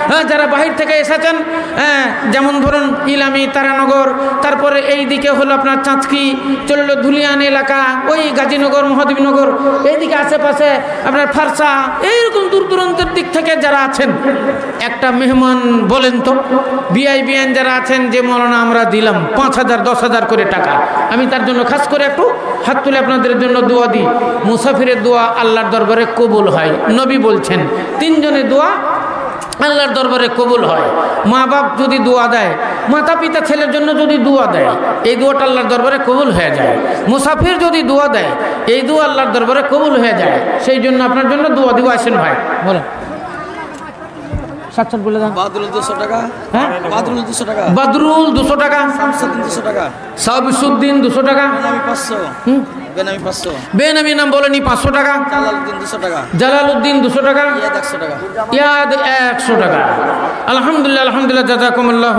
হ্যাঁ, যারা বাহির থেকে এসেছেন, হ্যাঁ, যেমন ধরুন ইলামি, তারানগর, তারপরে এই দিকে হলো আপনার চাঁচকি, চললো ধুলিয়ান এলাকা, ওই গাজীনগর, মহাদেবনগর, এইদিকে আশেপাশে আপনার ফারসা, এইরকম দূর দূরান্তের দিক থেকে যারা আছেন, একটা মেহমান বলেন তো বিআইবিএন যারা আছেন, যে মৌলানা আমরা দিলাম 5,000, 10,000 করে টাকা, আমি তার জন্য খাস করে একটু হাত তুলে আপনাদের জন্য দোয়া দিই। মুসাফিরের দোয়া আল্লাহর দরবারে কবুল হয়। নবী বলছেন 3 জনের দোয়া আল্লাহর দরবারে কবুল হয়। মা বাপ যদি দোয়া দেয়, মাতা পিতা ছেলের জন্য যদি দোয়া দেয়, এই দোয়াটা আল্লাহর দরবারে কবুল হয়ে যায়। মুসাফির যদি দোয়া দেয়, এই দোয়া আল্লাহর দরবারে কবুল হয়ে যায়। সেই জন্য আপনার জন্য দোয়া দিব। আসেন ভাই, বলেন। 700 বলে দাও। বাদরুল 200 টাকা। হ্যাঁ, বাদরুল 200 টাকা। বাদরুল 200 টাকা। শামসুদ্দিন 200 টাকা। শামসুদ্দিন 200 টাকা। বেনামি 500। বেনামি 500। বেনামি নাম বলেনি 500 টাকা। জালালউদ্দিন 200 টাকা। জালালউদ্দিন 200 টাকা। ইয়াদ 100 টাকা। ইয়াদ 100 টাকা। আলহামদুলিল্লাহ, আলহামদুলিল্লাহ, জাযাকুমুল্লাহ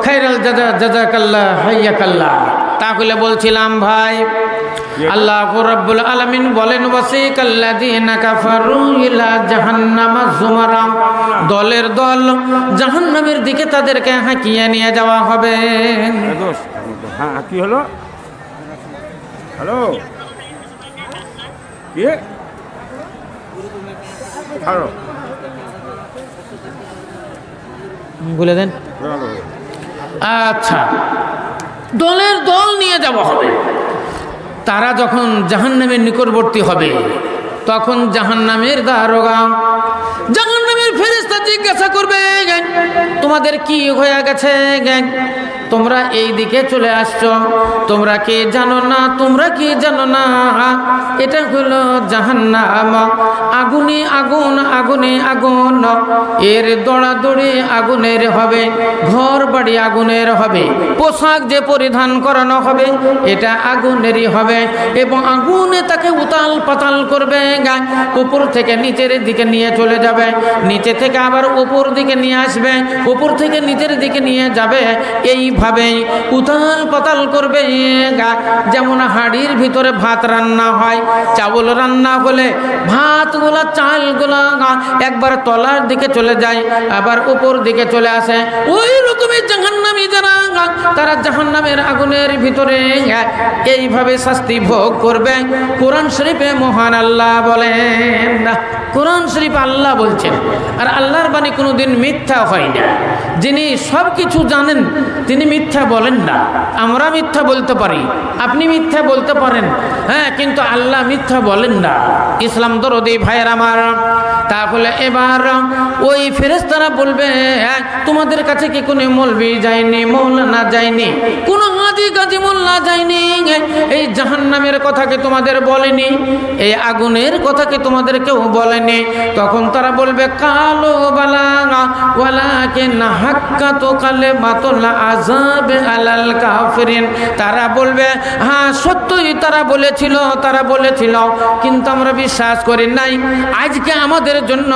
খাইরাল জাযা, জাযাকাল্লাহ, হাইয়াকাল্লাহ। তাহলে বলছিলাম ভাই, আল্লাহ রাব্বুল আলামিন বলেন ওয়াসিকাল্লাযীনা কাফারু ইলা জাহান্নামা যুমারা, দলের দল জাহান্নামের দিকে তাদেরকে হাঁকিয়ে নিয়ে যাওয়া হবে। হ্যাঁ, কি হলো? হ্যালো, কি হ্যালো, বলে দেন। আচ্ছা, দলের দল নিয়ে যাওয়া হবে। তারা যখন জাহান্নামের নিকটবর্তী হবে, তো তখন জাহান্নামের দারোগা জাহান্নামের ফেরেশতা জিজ্ঞাসা করবে, তোমাদের কি হয়ে গেছে? তোমরা এই দিকে চলে আসছো, তোমরা কি জানো না? তোমরা কি জানো না এটা হলো জাহান্নাম, আগুনে আগুন, আগুনে আগুন, এর দৌড়াদৌড়ি আগুনের হবে, ঘর বাড়ি আগুনের হবে, পোশাক যে পরিধান করানো হবে এটা আগুনেরই হবে, এবং আগুনে তাকে উতাল পাতাল করবে, উপর থেকে নিচের দিকে নিয়ে চলে যাবে, নিচে থেকে আবার উপর দিকে নিয়ে আসবে, উপর থেকে নিচের দিকে নিয়ে যাবে, এইভাবে উতাল পাতাল করবে। যেমন হাঁড়ির ভিতরে ভাত রান্না হয়, চাউল রান্না হলে ভাতগুলা চালগুলা একবার তলার দিকে চলে যায়, আবার উপর দিকে চলে আসে, ওই রকমের জাহান্নামী যারা তারা জাহান্নামের আগুনের ভিতরে এইভাবে শাস্তি ভোগ করবে। কোরআন শরীফে মহান আল্লাহ বলেন, কোরআন শরীফ আল্লাহ বলছেন, আর আল্লাহর বাণী কোনোদিন মিথ্যা হয় না। যিনি সব কিছু জানেন তিনি মিথ্যা বলেন না। আমরা মিথ্যা বলতে পারি, আপনি মিথ্যা বলতে পারেন, হ্যাঁ, কিন্তু আল্লাহ মিথ্যা বলেন না। ইসলাম দরদি ভাইয়ের আমার, তাহলে এবার ওই ফেরেশতারা বলবে, তোমাদের কাছে কি কোনো মৌলবি যায়নি, মৌলানা যায়নি, কোনো হাজি গাজী মোল্লা যায়নি? এই জাহান্নামের কথা কি তোমাদের বলেনি? এই আগুনের কথা কি তোমাদের কেউ বলেনি? তখন তারা বলবে, কালো বালাগা ওয়ালাকে না হাক্কাতু কালিমাতুল আযাব আলাল কাফিরিন। তারা বলবে, হ্যাঁ সত্যই তারা বলেছিল, কিন্তু আমরা বিশ্বাস করি নাই। আজকে আমাদের জন্য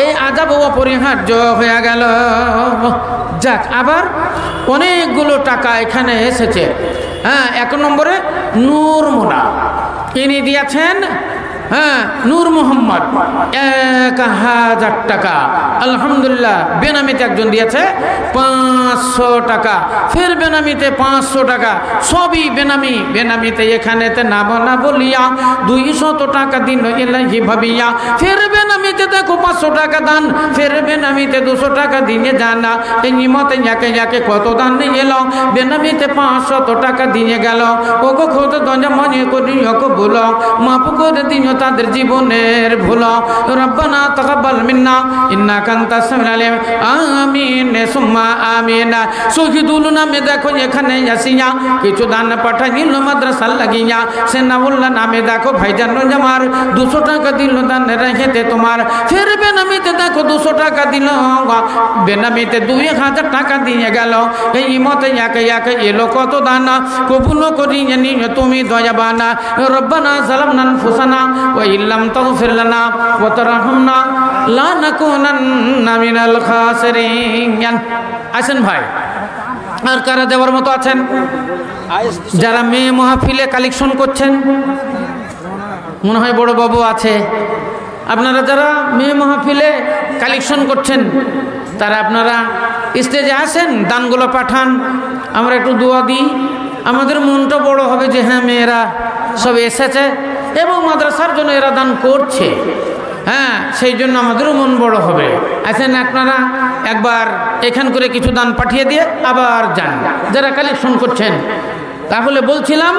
এই আযাব অপরিহার্য হয়ে গেল। যাক, আবার অনেকগুলো টাকা এখানে এসেছে। হ্যাঁ, 1 নম্বরে নূর মোনা ইনি দিয়েছেন, হ্যাঁ, নূর মোহাম্মদ 1000 টাকা। আলহামদুলিল্লাহ। বেনামিতে একজন দিয়েছে 500 টাকা, ফের বেনামিতে 500 টাকা, সবই বেনামিতে এখানেতে না বলিয়া 200 টাকা দিন এলাহি ভাবিয়া, ফের বেনামিতে দেখো 500 টাকা দান, ফের বেনামিতে 200 টাকা দিয়ে জানা, এই নিমতে একে কত দান এলো, বেনামিতে 500 টাকা দিয়ে গেল। ওগো খোদ দঞ্জা মনে করি কবুল, মাফ করে দিও তাদের জীবনের ভুল। রব্বানা তাকাব্বাল মিন্না ইন্নাকা আনতাস সামিউল আলিম, আমিন সুম্মা আমিন। শহীদুল নামে দেখো এখানে আসিয়া কিছু দান পাঠাইল মাদ্রাসা লাগিয়া, সেনাউল্লাহ নামে দেখো ভাইজান জামার 200 টাকা দিল দান রেখেতে তোমার, ফের বেনামিতে দেখো 200 টাকা দিল, বেনামিতে 2000 টাকা দিয়ে গেল। এই মতে একে এলো কত দান, কবুল করিয়ে নিও তুমি দয়াবানা। রব্বানা যালামনা আনফুসানা ওয়া ইল্লাম তাগফির লানা ওয়া তারহামনা লানাকুনান্না মিনাল খাসিরিন। আসেন ভাই, আর কারা দেওয়ার মতো আছেন? যারা মেয়ে মাহফিলে কালেকশন করছেন, মনে হয় বড় বাবু আছে। আপনারা যারা মেয়ে মাহফিলে কালেকশন করছেন তারা আপনারা স্টেজে আসেন, দানগুলো পাঠান, আমরা একটু দোয়া দিই। আমাদের মনটা বড় হবে যে হ্যাঁ মেয়েরা সব এসেছে এবং মাদ্রাসার জন্য এরা দান করছে, হ্যাঁ, সেই জন্য আমাদেরও মন বড় হবে। আসেন আপনারা একবার এখান করে কিছু দান পাঠিয়ে দিয়ে আবার যান যারা কালেকশন করছেন। তাহলে বলছিলাম,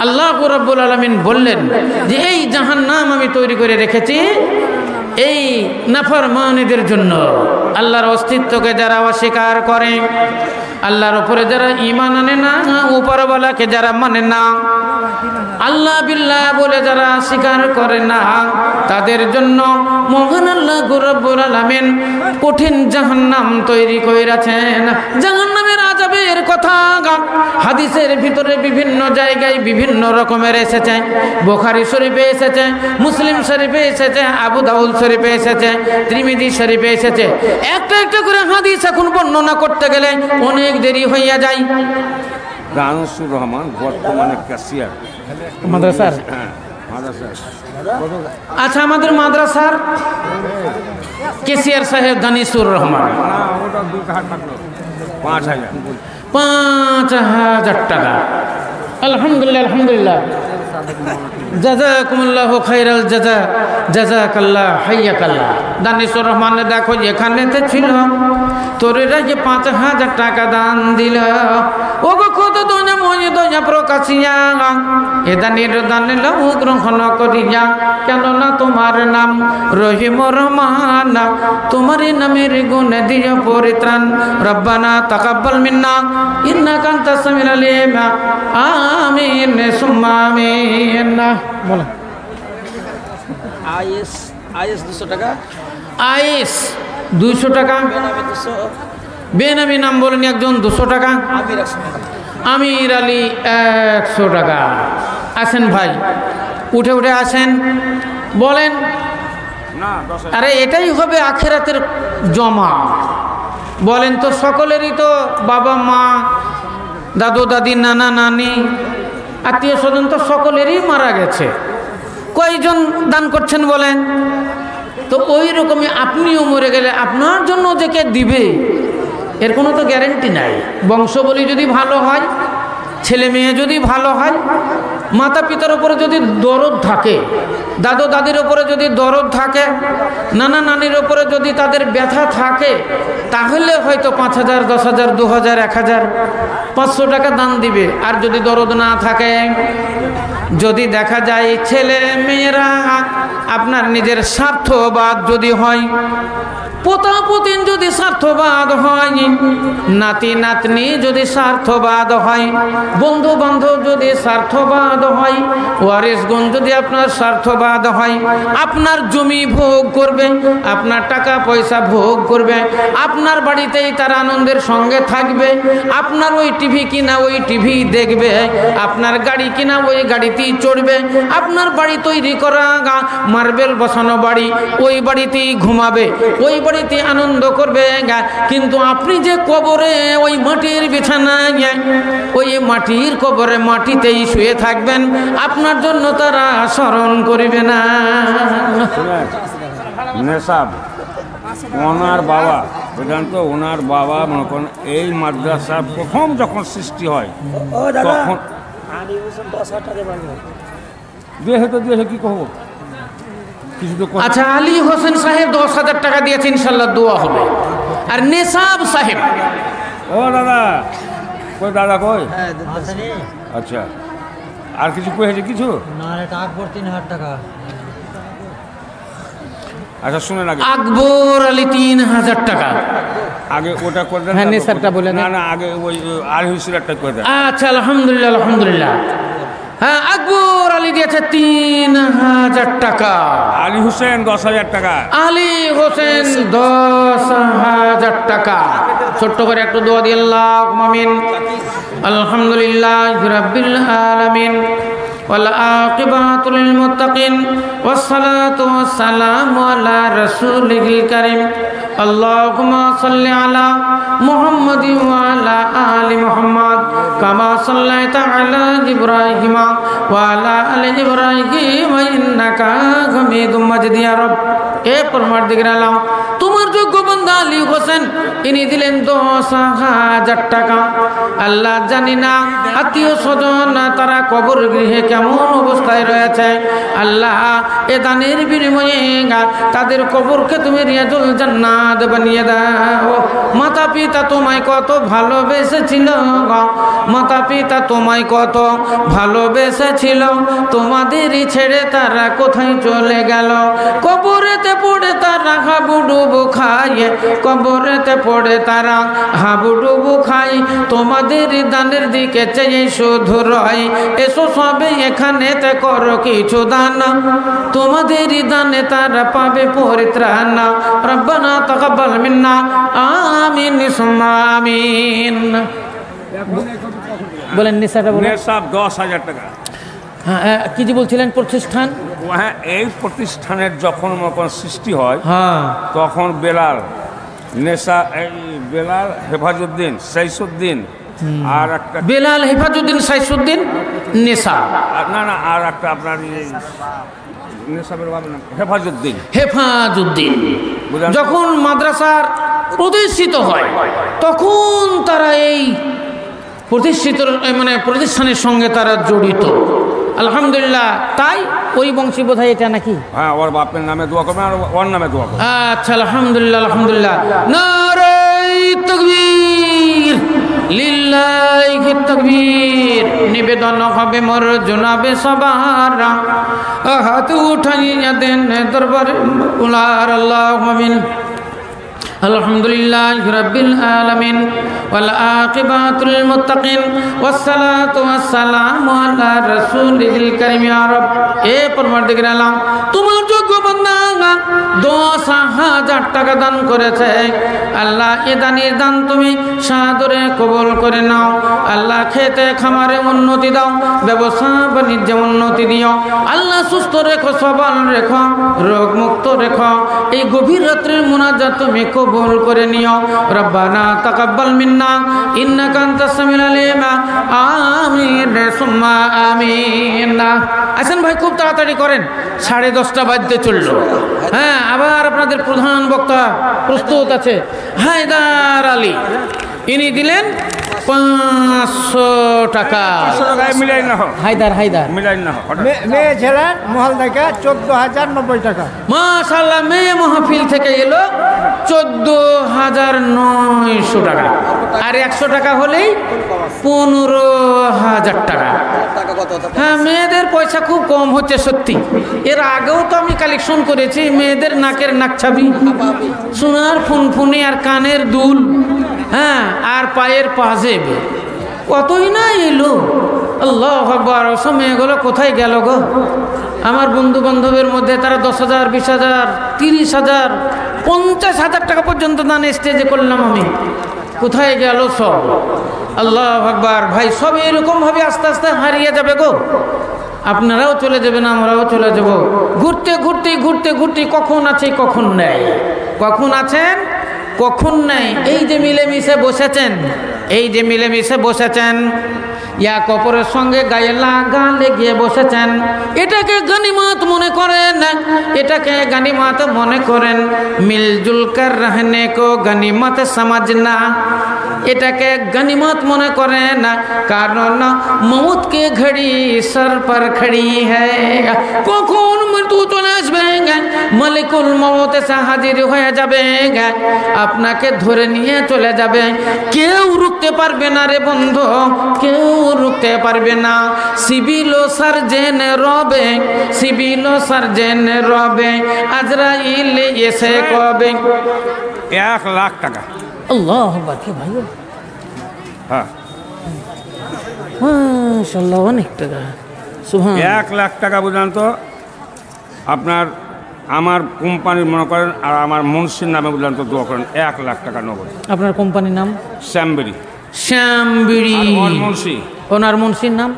আল্লাহ রাব্বুল আলামিন বললেন যে এই জাহান্নাম আমি তৈরি করে রেখেছি এই নাফরমানীদের জন্য। আল্লাহর অস্তিত্বকে যারা অস্বীকার করে, আল্লাহর উপরে যারা ঈমান আনে না, উপরওয়ালাকে যারা মানে না, আল্লাহ বিল্লাহ বলে যারা স্বীকার করে না, তাদের জন্য মহান আল্লাহ রাব্বুল আলামিন কঠিন জাহান্নাম তৈরি করেছেন। জাহান্নামের আযাবের কথা হাদিসের ভিতরে বিভিন্ন জায়গায় বিভিন্ন রকমের এসেছে। বুখারী শরীফে এসেছে, মুসলিম শরীফে এসেছে, আবু দাউদ শরীফে এসেছে, তিরমিজি শরীফে এসেছে। একটা একটা করে হাদিস এখন বর্ণনা করতে গেলে অনেক দেরি হইয়া যায়। দানসুর রহমান বর্তমানে ক্যাশিয়ার মাদ্রাসার, আচ্ছা, আমাদের মাদ্রাসার কেসিয়ার সাহেব দানিসুর রহমান 5000 টাকা। আলহামদুলিল্লাহ, আলহামদুলিল্লাহ, জাযাকুমুল্লাহু খাইরাল জাযা, জাযাকাল্লাহ হাইয়াকাল্লাহ। দানিসুর রহমান দেখো এখানেতে ছিল, তোর যে 5000 টাকা দান দিল। ও গো কত দোয়া মনে দয়া প্রকাশিয়া এ দানের দান লও গ্রহণ করিয়া, কেননা তোমার নাম রহিম রহমান, তোমার নামের গুণ দিও পরিত্রাণ। রব্বানা তাকাব্বাল মিন্না ইন্নাকা আনতাস সামিউল আলিম। আমিন সুম্মা আমিন। বলো। আইএস 200 টাকা, আইস 200 টাকা, বেনামে 200, বেনামি নাম বলেন একজন 200 টাকা, আমির 100 টাকা। আমির আলী 100 টাকা। আসেন ভাই, উঠে উঠে আসেন, বলেন। না 10,000 আরে এটাই হবে আখেরাতের জমা। বলেন তো, সকলেরই তো বাবা মা, দাদু দাদি, নানা নানি, আত্মীয় স্বজন তো সকলেরই মারা গেছে। কয়জন দান করছেন বলেন তো? ওই রকমই আপনিও মরে গেলে আপনার জন্য যে কে দিবে এর কোনো তো গ্যারেন্টি নাই। বংশবলী যদি ভালো হয়, ছেলে মেয়ে যদি ভালো হয়, মাতা পিতার উপরে যদি দরদ থাকে, দাদু দাদির উপরে যদি দরদ থাকে, নানা নানির উপরে যদি তাদের ব্যথা থাকে, তাহলে হয়তো 5,000, 10,000, 2,000, 1,000, 500 টাকা দান দিবে। আর যদি দরদ না থাকে, যদি দেখা যায় ছেলে মেয়েরা আপনার নিজের স্বার্থবাদ যদি হয়, পোতা পুতিন যদি স্বার্থবাদ হয়, নাতি নাতনি যদি স্বার্থবাদ হয়, বন্ধু বান্ধব যদি স্বার্থবাদ হয়, ওয়ারিসগণ যদি আপনার স্বার্থবাদ হয়, আপনার জমি ভোগ করবে, আপনার টাকা পয়সা ভোগ করবে, আপনার বাড়িতেই তার আনন্দের সঙ্গে থাকবে, আপনার ওই টিভি কিনা ওই টিভি দেখবে, আপনার গাড়ি কিনা ওই গাড়িতেই চড়বে, আপনার বাড়ি তৈরি করা মার্বেল বসানো বাড়ি, ওই বাড়িতেই ঘুমাবে, ওই বাড়িতে আনন্দ করবে। কিন্তু আপনি যে কবরে ওই মাটির বিছানায়, ওই মাটির কবরে মাটিতেই শুয়ে থাকবেন, আপনার জন্য তারা স্মরণ করবে না। নেশাব ওনার বাবা, বুঝলেন তো, ওনার বাবা মনে করেন এই মাদ্রাসার প্রথম যখন সৃষ্টি হয় তখন দিয়েছে কি কহবো কিছু তো আচ্ছা, আলী হোসেন সাহেব 10,000 টাকা দিয়েছে, ইনশাল্লাহ দোয়া হবে। আর নেশাব সাহেব, ও দাদা কই, দাদা কই? আচ্ছা, আর কিছু কয়েছে কিছু? আকবর 3,000 টাকা। আচ্ছা শুনে না, আকবর আলী 3,000 টাকা। আগে ওটা করে দেন। হ্যাঁ, নেশারটা বলে দেন। না আগে ওই আলী হুসেনটা করে দেন। আচ্ছা, আলহামদুলিল্লাহ আলহামদুলিল্লাহ। হ্যাঁ, আকবর আলী দিয়েছে 3,000 টাকা। আলী হুসেন 10,000 টাকা। আলী হোসেন 10,000 টাকা। ছোট্ট করে একটু দোয়া দিয়ে আল্লাহুম্মা আমিন। আলহামদুলিল্লাহ রাব্বিল আলামিন ওয়াল আকিবাতু লিল মুত্তাকিন ওয়াস সালাতু ওয়াস সালামু আলা রাসূলিল কারীম। আল্লাহুম্মা সাল্লি আলা মুহাম্মাদিন ওয়া আলা আলি মুহাম্মাদ কামা সাল্লাইতা আলা ইব্রাহিম ওয়া আলা আলি ইব্রাহিম ইন্নাকা হামিদুম মাজিদ। ইয়া রব, এ পরমার্দিগার আলম, তোমার যোগ্য বান্দা আলী হোসেন ইনি দিলেন 10,000 টাকা। আল্লাহ জানি না আত্মীয় স্বজন তারা কবর গৃহে কেমন অবস্থায় রয়েছে, আল্লাহ এ দানের বিনিময়ে তাদের কবরকে তুমি রিয়াজুল জান্নাত বানিয়ে দাও। মাতা পিতা তোমায় কত ভালোবেসেছিল, মাতা পিতা তোমায় কত ভালোবেসেছিল, তোমাদেরই ছেড়ে তারা কোথায় চলে গেল। কবরেতে পড়ে তারা হাবুডুবু খায়, কবরেতে পড়ে তারা হাবুডুবু খায়, তোমাদের দানের দিকে চেয়ে শুধু রয়। এসো সবে এখানেতে করো কিছু দান, তোমাদের দানে তারা পাবে পরিত্রাণ। রব্বানা তাকাব্বাল মিন্না আমিন সুম্মা আমিন। বলেন নিসাটা বলেন। নেশাব 10,000 টাকা। হ্যাঁ, কি যে বলছিলেন প্রতিষ্ঠান? হ্যাঁ, এই প্রতিষ্ঠানের যখন সৃষ্টি হয় হ্যাঁ, তখন বেলাল এই বেলাল হেফাজউদ্দিন সাইসুদ্দিন আর একটা বেলাল হেফাজউদ্দিন সাইসুদ্দিন নেশা, না আর একটা আপনার নেশাবের বাবার নাম হেফাজউদ্দিন। হেফাজউদ্দিন যখন মাদ্রাসার প্রতিষ্ঠিত হয় তখন তারা এই প্রতিষ্ঠিত প্রতিষ্ঠানের সঙ্গে তারা জড়িত। আলহামদুলিল্লাহ, তাই ওই বংশী বোধহয় এটা নাকি? হ্যাঁ, ওর বাপের নামে দোয়া করবেন আর ওর নামে দোয়া করবেন। আচ্ছা, আলহামদুলিল্লাহ আলহামদুলিল্লাহ। নারে তাকবীর। লিল্লাহি তাকবীর। নিবেদন হবে মোর জনাবে সবার, হাত উঠাইয়া দেন দরবারে উলার। আল্লাহুম্মা আমিন। আলহামদুলিল্লাহি রাব্বিল আলামিন ওয়াল আকিবাতুল মুত্তাকিন ওয়াসসালাতু ওয়াসসালামু আলা রাসূলিল কারীম। ইয়া রব, এ পরওয়ারদিগার আলম, তোমার যোগ্য বান্দা 10,000 টাকা দান করেছে। আল্লাহ, এ দানের দান তুমি সাদরে কবুল করে নাও। আল্লাহ, খেতে খামারে উন্নতি দাও, ব্যবসা বাণিজ্যে উন্নতি দিও। আল্লাহ, সুস্থ রেখো, সবল রেখো, রোগ মুক্ত রেখো। এই গভীর রাত্রির মুনাজাত তুমি কবুল করে নিও। রব্বানা তাকাব্বাল মিন্না ইন্নাকা আনতাস সামিউল আলিম। আমিন সুম্মা আমিন। আসেন ভাই, খুব তাড়াতাড়ি করেন, 10:30 বাজতে চললো। হ্যাঁ, আবার আপনাদের প্রধান বক্তা প্রস্তুত আছে, হায়দার আলী। ইনি দিলেন 500 টাকা। মিলাই না হোক, হায়দার মিলাই না হোক। মেয়ে ছিলেন মহল থেকে 14,090 টাকা। মাশাআল্লাহ, মেয়ে মাহফিল থেকে এলো 14,900 টাকা। আর 100 টাকা হলেই 15,000 টাকা। হ্যাঁ, মেয়েদের পয়সা খুব কম হচ্ছে সত্যি। এর আগেও তো আমি কালেকশন করেছি মেয়েদের নাকের নাকছাবি, সোনার ফুনফুনি আর কানের দুল, হ্যাঁ, আর পায়ের পাজেব, কতই না এলো। আল্লাহু আকবার। ওসব মেয়েগুলো কোথায় গেল গো? আমার বন্ধু বান্ধবের মধ্যে তারা 10,000, 20,000, 30,000, 50,000 টাকা পর্যন্ত দান স্টেজে করলাম আমি। কোথায় গেল সব? আল্লাহু আকবার। ভাই, সব এরকমভাবে আস্তে আস্তে হারিয়ে যাবে গো। আপনারাও চলে যাবেন, আমরাও চলে যাব। ঘুরতে ঘুরতে ঘুরতে ঘুরতে কখন আছে কখন নেই, কখন আছেন কখন নেই। এই যে মিলেমিশে বসেছেন, এই যে মিলেমিশে বসেছেন, এক অপরের সঙ্গে গায়ে লাগা লেগে বসেছেন, এটাকে গনিমত মনে করেন, এটাকে গনিমত মনে করেন। মিলজুল কর রহনে কো গনিমত সমঝনা, এটাকে গনিমত মনে করেন, কারণ মৌত কে ঘড়ি সর পর খড়ি হ্যায়। কখন মৃত্যু চলে আসবে, মালিকুল মৌত এসে হাজির হয়ে যাবে, আপনাকে ধরে নিয়ে চলে যাবে। কেউ রুখতে পারবে না রে বন্ধু, কেউ রুখতে পারবে না। সিভিল সার্জন রবে, সিভিল সার্জন রবে, আজরাইল এসে কবে। 1 লাখ টাকা। আল্লাহ আকবার। কে ভাই? হ্যাঁ, মাশাআল্লাহ, অনেক টাকা। সুবহান। 1 লাখ টাকা বুঝান তো। আপনার আমার কোম্পানির মনে করেন আর আমার মুন্সির নামে বুঝলাম তো দোয়া করেন, 1 লাখ টাকা নগদ। আপনার কোম্পানির নাম? শ্যামবেরি। শ্যামবিড়ি। মুন্সি, ওনার মুন্সির নাম?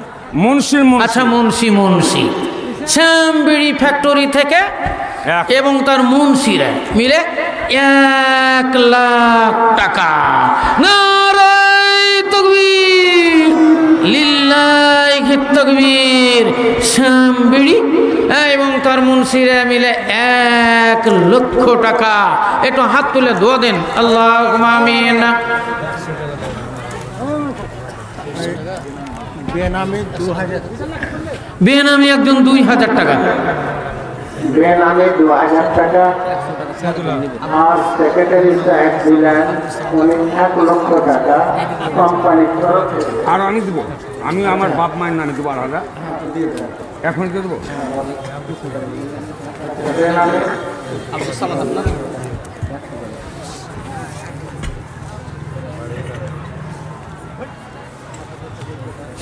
মুন্সির। আচ্ছা, মুন্সি। শ্যামবিড়ি ফ্যাক্টরি থেকে এবং তার মুন্সিরা মিলে 1 লাখ টাকা। নারায়ে তাকবীর, লিল্লাহি তাকবীর। শ্যামবিড়ি এবং তার মুন্সিরা মিলে 1 লক্ষ টাকা। একটু হাত তুলে দোয়া দেন, আল্লাহুম্মা আমিন। বেনামি একজন 2,000 টাকা। বেনামে 2,000 টাকা। আর সেক্রেটারি সাহেব দিলেন উনি 1 লক্ষ টাকা কোম্পানির তরফ থেকে। আর আমি দেবো, আমি আমার বাপ মায়ের নামে দেবো 8,000। এখন দিয়ে দেবো। বেনামে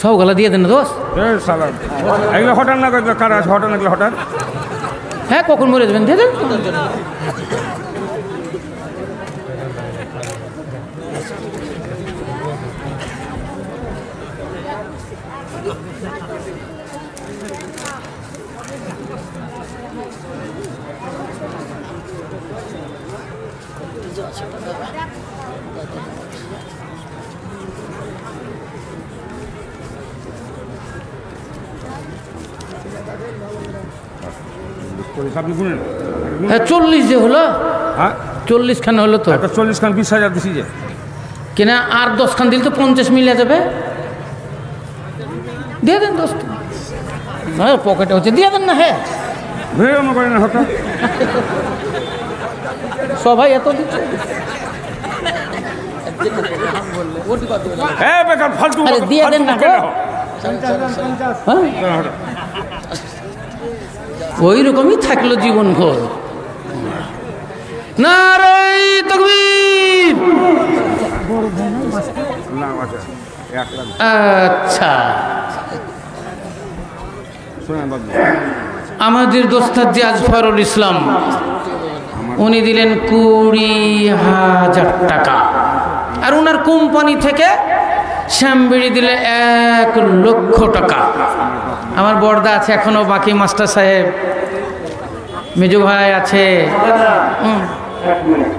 সব গলা দিয়ে দেন না দোস্ত। এগুলো হঠাৎ না করলে কার আছে, হঠাৎ এগুলো হঠাৎ। হ্যাঁ, কখন মরে যাবেন দিয়ে দেন। আপনি গুনেন। হ্যাঁ, 40 যে হলো। হ্যাঁ, 40 খান হলো তো। 40 খান 20,000 দিছি যে কিনা। আর 10 খান দিলে তো 50 মিলে যাবে। দিয়ে দেন দোস্ত। হ্যাঁ, পকেটে হচ্ছে, দিয়ে দেন না। হ্যাঁ, মনে করেন হঠাৎ সবাই এত দিচ্ছে। হ্যাঁ বেকার ফালতু আরে দিয়ে দেন না গো। হ্যাঁ? ওই রকমই থাকলো জীবন ভর। নারাই তাকবীর। আচ্ছা, আমাদের দোস্তার যে আজফারুল ইসলাম উনি দিলেন 20,000 টাকা, আর ওনার কোম্পানি থেকে শ্যামবিড়ি দিলে 1 লক্ষ টাকা। আমার বর্দা আছে এখনো, বাকি মাস্টার সাহেব, মেজু ভাই আছে। এক মিনিট,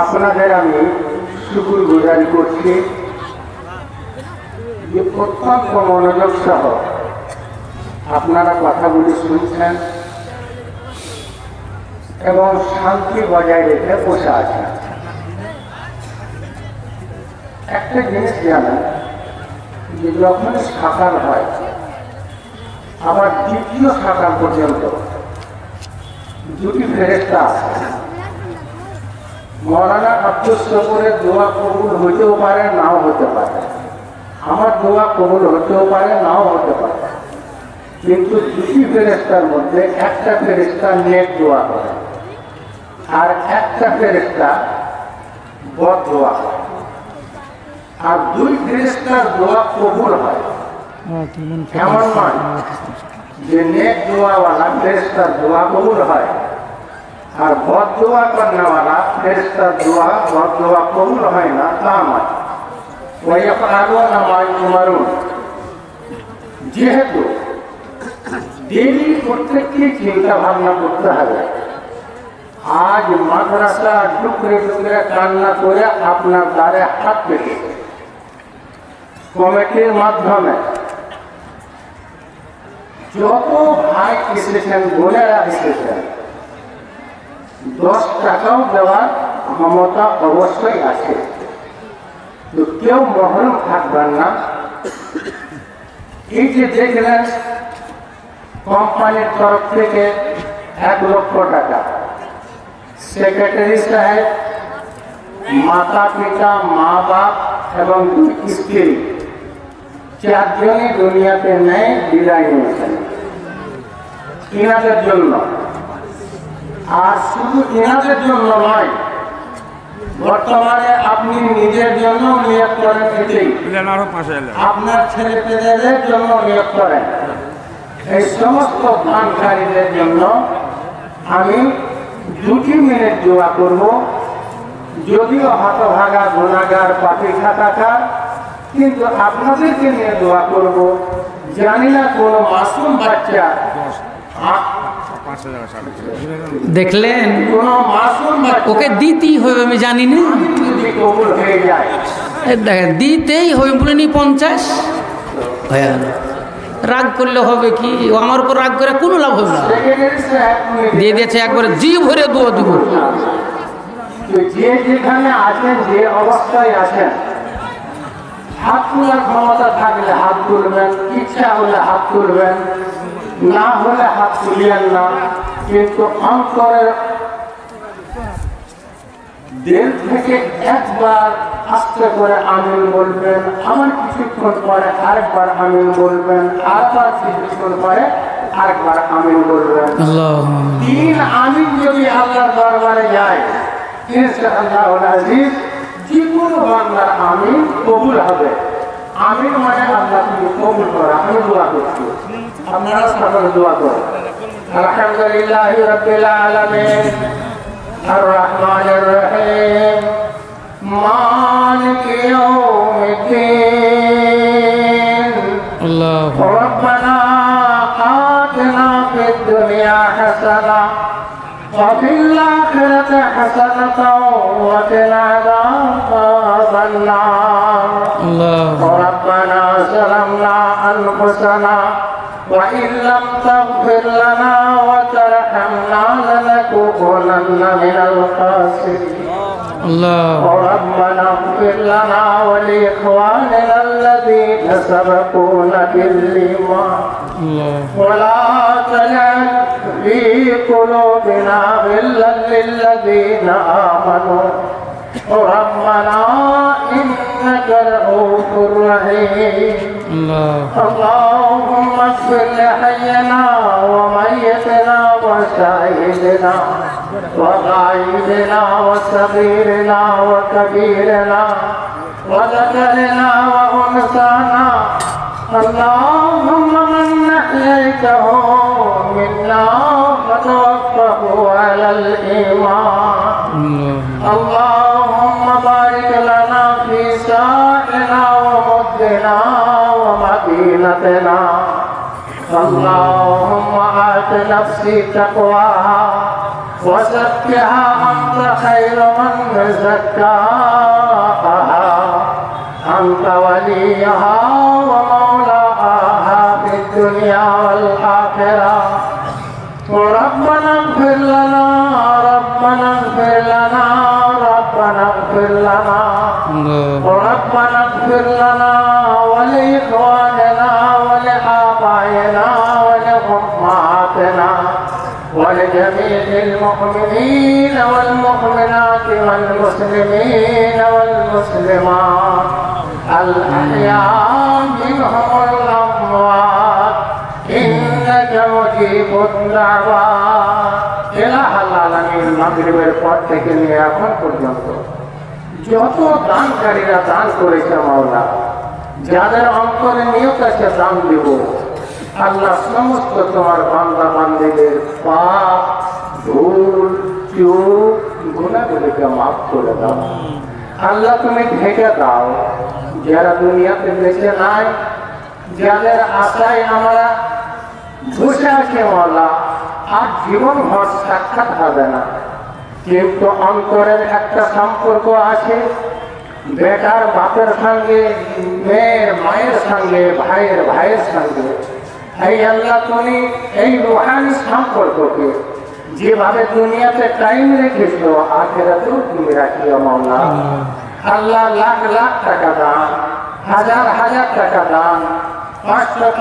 আপনাদের আমি শুকুর গুজারি করছি যে অত্যন্ত মনোযোগ সহ আপনারা কথাগুলি শুনছেন এবং শান্তি বজায় রেখে বসে আছেন। একটা জিনিস জানেন যে যখন সকাল হয় আবার দ্বিতীয় সকাল পর্যন্ত দুটি ফেরেশতা আছে। মৌলানা আব্দুল সবুরের দোয়া কবুল হইতেও পারে, নাও হতে পারে। আমার দোয়া কবুল হতেও পারে, নাও হতে পারে। কিন্তু দুটি ফেরেশতার মধ্যে একটা ফেরেশতা নেক দোয়া করে আর একটা ফেরেশতা বদ দোয়া করে। আর দুই ফেরেশতার দোয়া কবুল হয়, এমন নয় যে নেক দোয়াওয়ালা ফেরেশতার দোয়া কবুল হয় আর বদ দোয়া করনেওয়ালা ফেরেশতার দোয়া বদ দোয়া কবুল হয় না, তা নয়। ওয়াইফআলুনা মা ইউমারুন, যেহেতু ডেইলি প্রত্যেককে চিন্তা ভাবনা করতে হবে। আজ মাদ্রাসা টুকরে টুকরে কান্না করে আপনার দ্বারে হাত পেতেছে, কমিটির মাধ্যমে যত ভাই এসেছেন, বোনেরা এসেছেন, 10 টাকাও দেওয়ার ক্ষমতা অবশ্যই আছে। তো কেউ মহরম থাকবেন না। এই যে দেখলেন কোম্পানির তরফ থেকে 1 লক্ষ টাকা, সেক্রেটারি সাহেব, মাতা পিতা, মা বাপ এবং 2 স্ত্রী, 4 জনই দুনিয়াতে নেই, বিদায় নিয়েছেন ইনাদের জন্য। আর শুধু ইনাদের জন্য নয়, বর্তমানে আপনি নিজের জন্য নিয়োগ করেন, এটাই আপনার ছেলে পেলেদের জন্য নিয়োগ করেন। এই সমস্ত দানকারীদের জন্য আমি 2 মিনিট দোয়া করব। যদিও হতভাগা গুনাহগার পাপী খাতাকার, কিন্তু আপনাদেরকে নিয়ে দোয়া করব। জানি না কোনো মাসুম বাচ্চা, দেখলেন কোনো মাসুম বাচ্চা ওকে দিতেই হবে, আমি জানি না, যদি কবুল হয়ে যায়, দেখেন দিতেই হবে। বলিনি 50 হয়ে গেল। রাগ করলে হবে কি? ও আমার উপর রাগ করে কোনো লাভ হবে না। সেক্রেটারি সাহেব দিয়ে দিয়েছে একবারে, জি ভরে দোয়া দিব। তো যে যেখানে আছেন, যে অবস্থায় আছেন, হাত তোলার ক্ষমতা থাকলে হাত তুলবেন, ইচ্ছা হলে হাত তুলবেন, না হলে হাত তুলিয়েন না। কিন্তু অন্তরের দিল থেকে একবার আস্তে করে আমিন বলবেন, আমার কিছুক্ষণ পরে আরেকবার আমিন বলবেন, আরেকবার কিছুক্ষণ পরে আরেকবার আমিন বলবেন। 3 আমিন যদি আল্লাহর দরবারে যায়, ইনশাআল্লাহুল আজিজ যে কোনো বান্দার আমিন কবুল হবে। আমিন মানে আল্লাহ তুমি কবুল করা। আমি দোয়া করছি, আপনারা সকলে দোয়া করেন। আলহামদুলিল্লাহি রাব্বিল আলামিন আর রহমানির রহিম মালিকি ইয়াউমিদ্দিন রব্বানা আতিনা ফিদ দুনিয়া হাসানা ওয়া ফিল আখিরাতি হাসানাতাও ওয়া কিনা আযাবান নার। ربنا ظلمنا أنفسنا وإن لم تغفر لنا وترحمنا لنكونن من الخاسرين. ربنا اغفر لنا ولإخواننا الذين سبقونا بالإيمان ولا تجعل في قلوبنا غلا للذين آمنوا ربنا إنك رؤوف رحيم اللهم اغفر لحينا وميتنا وشاهدنا وغائبنا وصغيرنا وكبيرنا وذكرنا وأنثانا اللهم من أحييته منا فتوفه على الإيمان اللهم بارك لنا في سائنا ومدنا ومدينتنا اللهم آت نفسي تقواها وزكها أنت خير من زكاها أنت وليها ومولاها في الدنيا والآخرة ربنا اغفر لنا ربنا اغفر لنا ربنا اغفر لنا ربنا اغفر لنا ولإخواننا ولآبائنا ولأمهاتنا ولجميع المؤمنين والمؤمنات والمسلمين والمسلمات الأحياء منهم والأموات إنك مجيب الدعوات إله العالمين মাগরিবের পর থেকে নিয়ে এখন পর্যন্ত যত দানকারীরা দান করেছে মাওলা যাদের অন্তরে নিয়ত আছে দান দেব আল্লাহ সমস্ত তোমার বান্দা বান্দীদের পাপ ভুল চুপ গুনাহগুলোকে মাফ করে দাও আল্লাহ তুমি ঢেকে দাও যারা দুনিয়াতে বেঁচে নাই যাদের আশায় আমরা বসে আছি মাওলা আর জীবন ভর সাক্ষাৎ হবে না কিন্তু অন্তরের একটা সম্পর্ক আছে বেটার বাপের সঙ্গে মেয়ের মায়ের সঙ্গে ভাইয়ের ভাইয়ের সঙ্গে এই আল্লাহ তুমি এই রুহানি সম্পর্ককে যেভাবে দুনিয়াতে টাইম রেখেছো আখিরাতেও তুমি রাখিও মাওলা আল্লাহ লাখ লাখ টাকা দান হাজার হাজার টাকা দান 500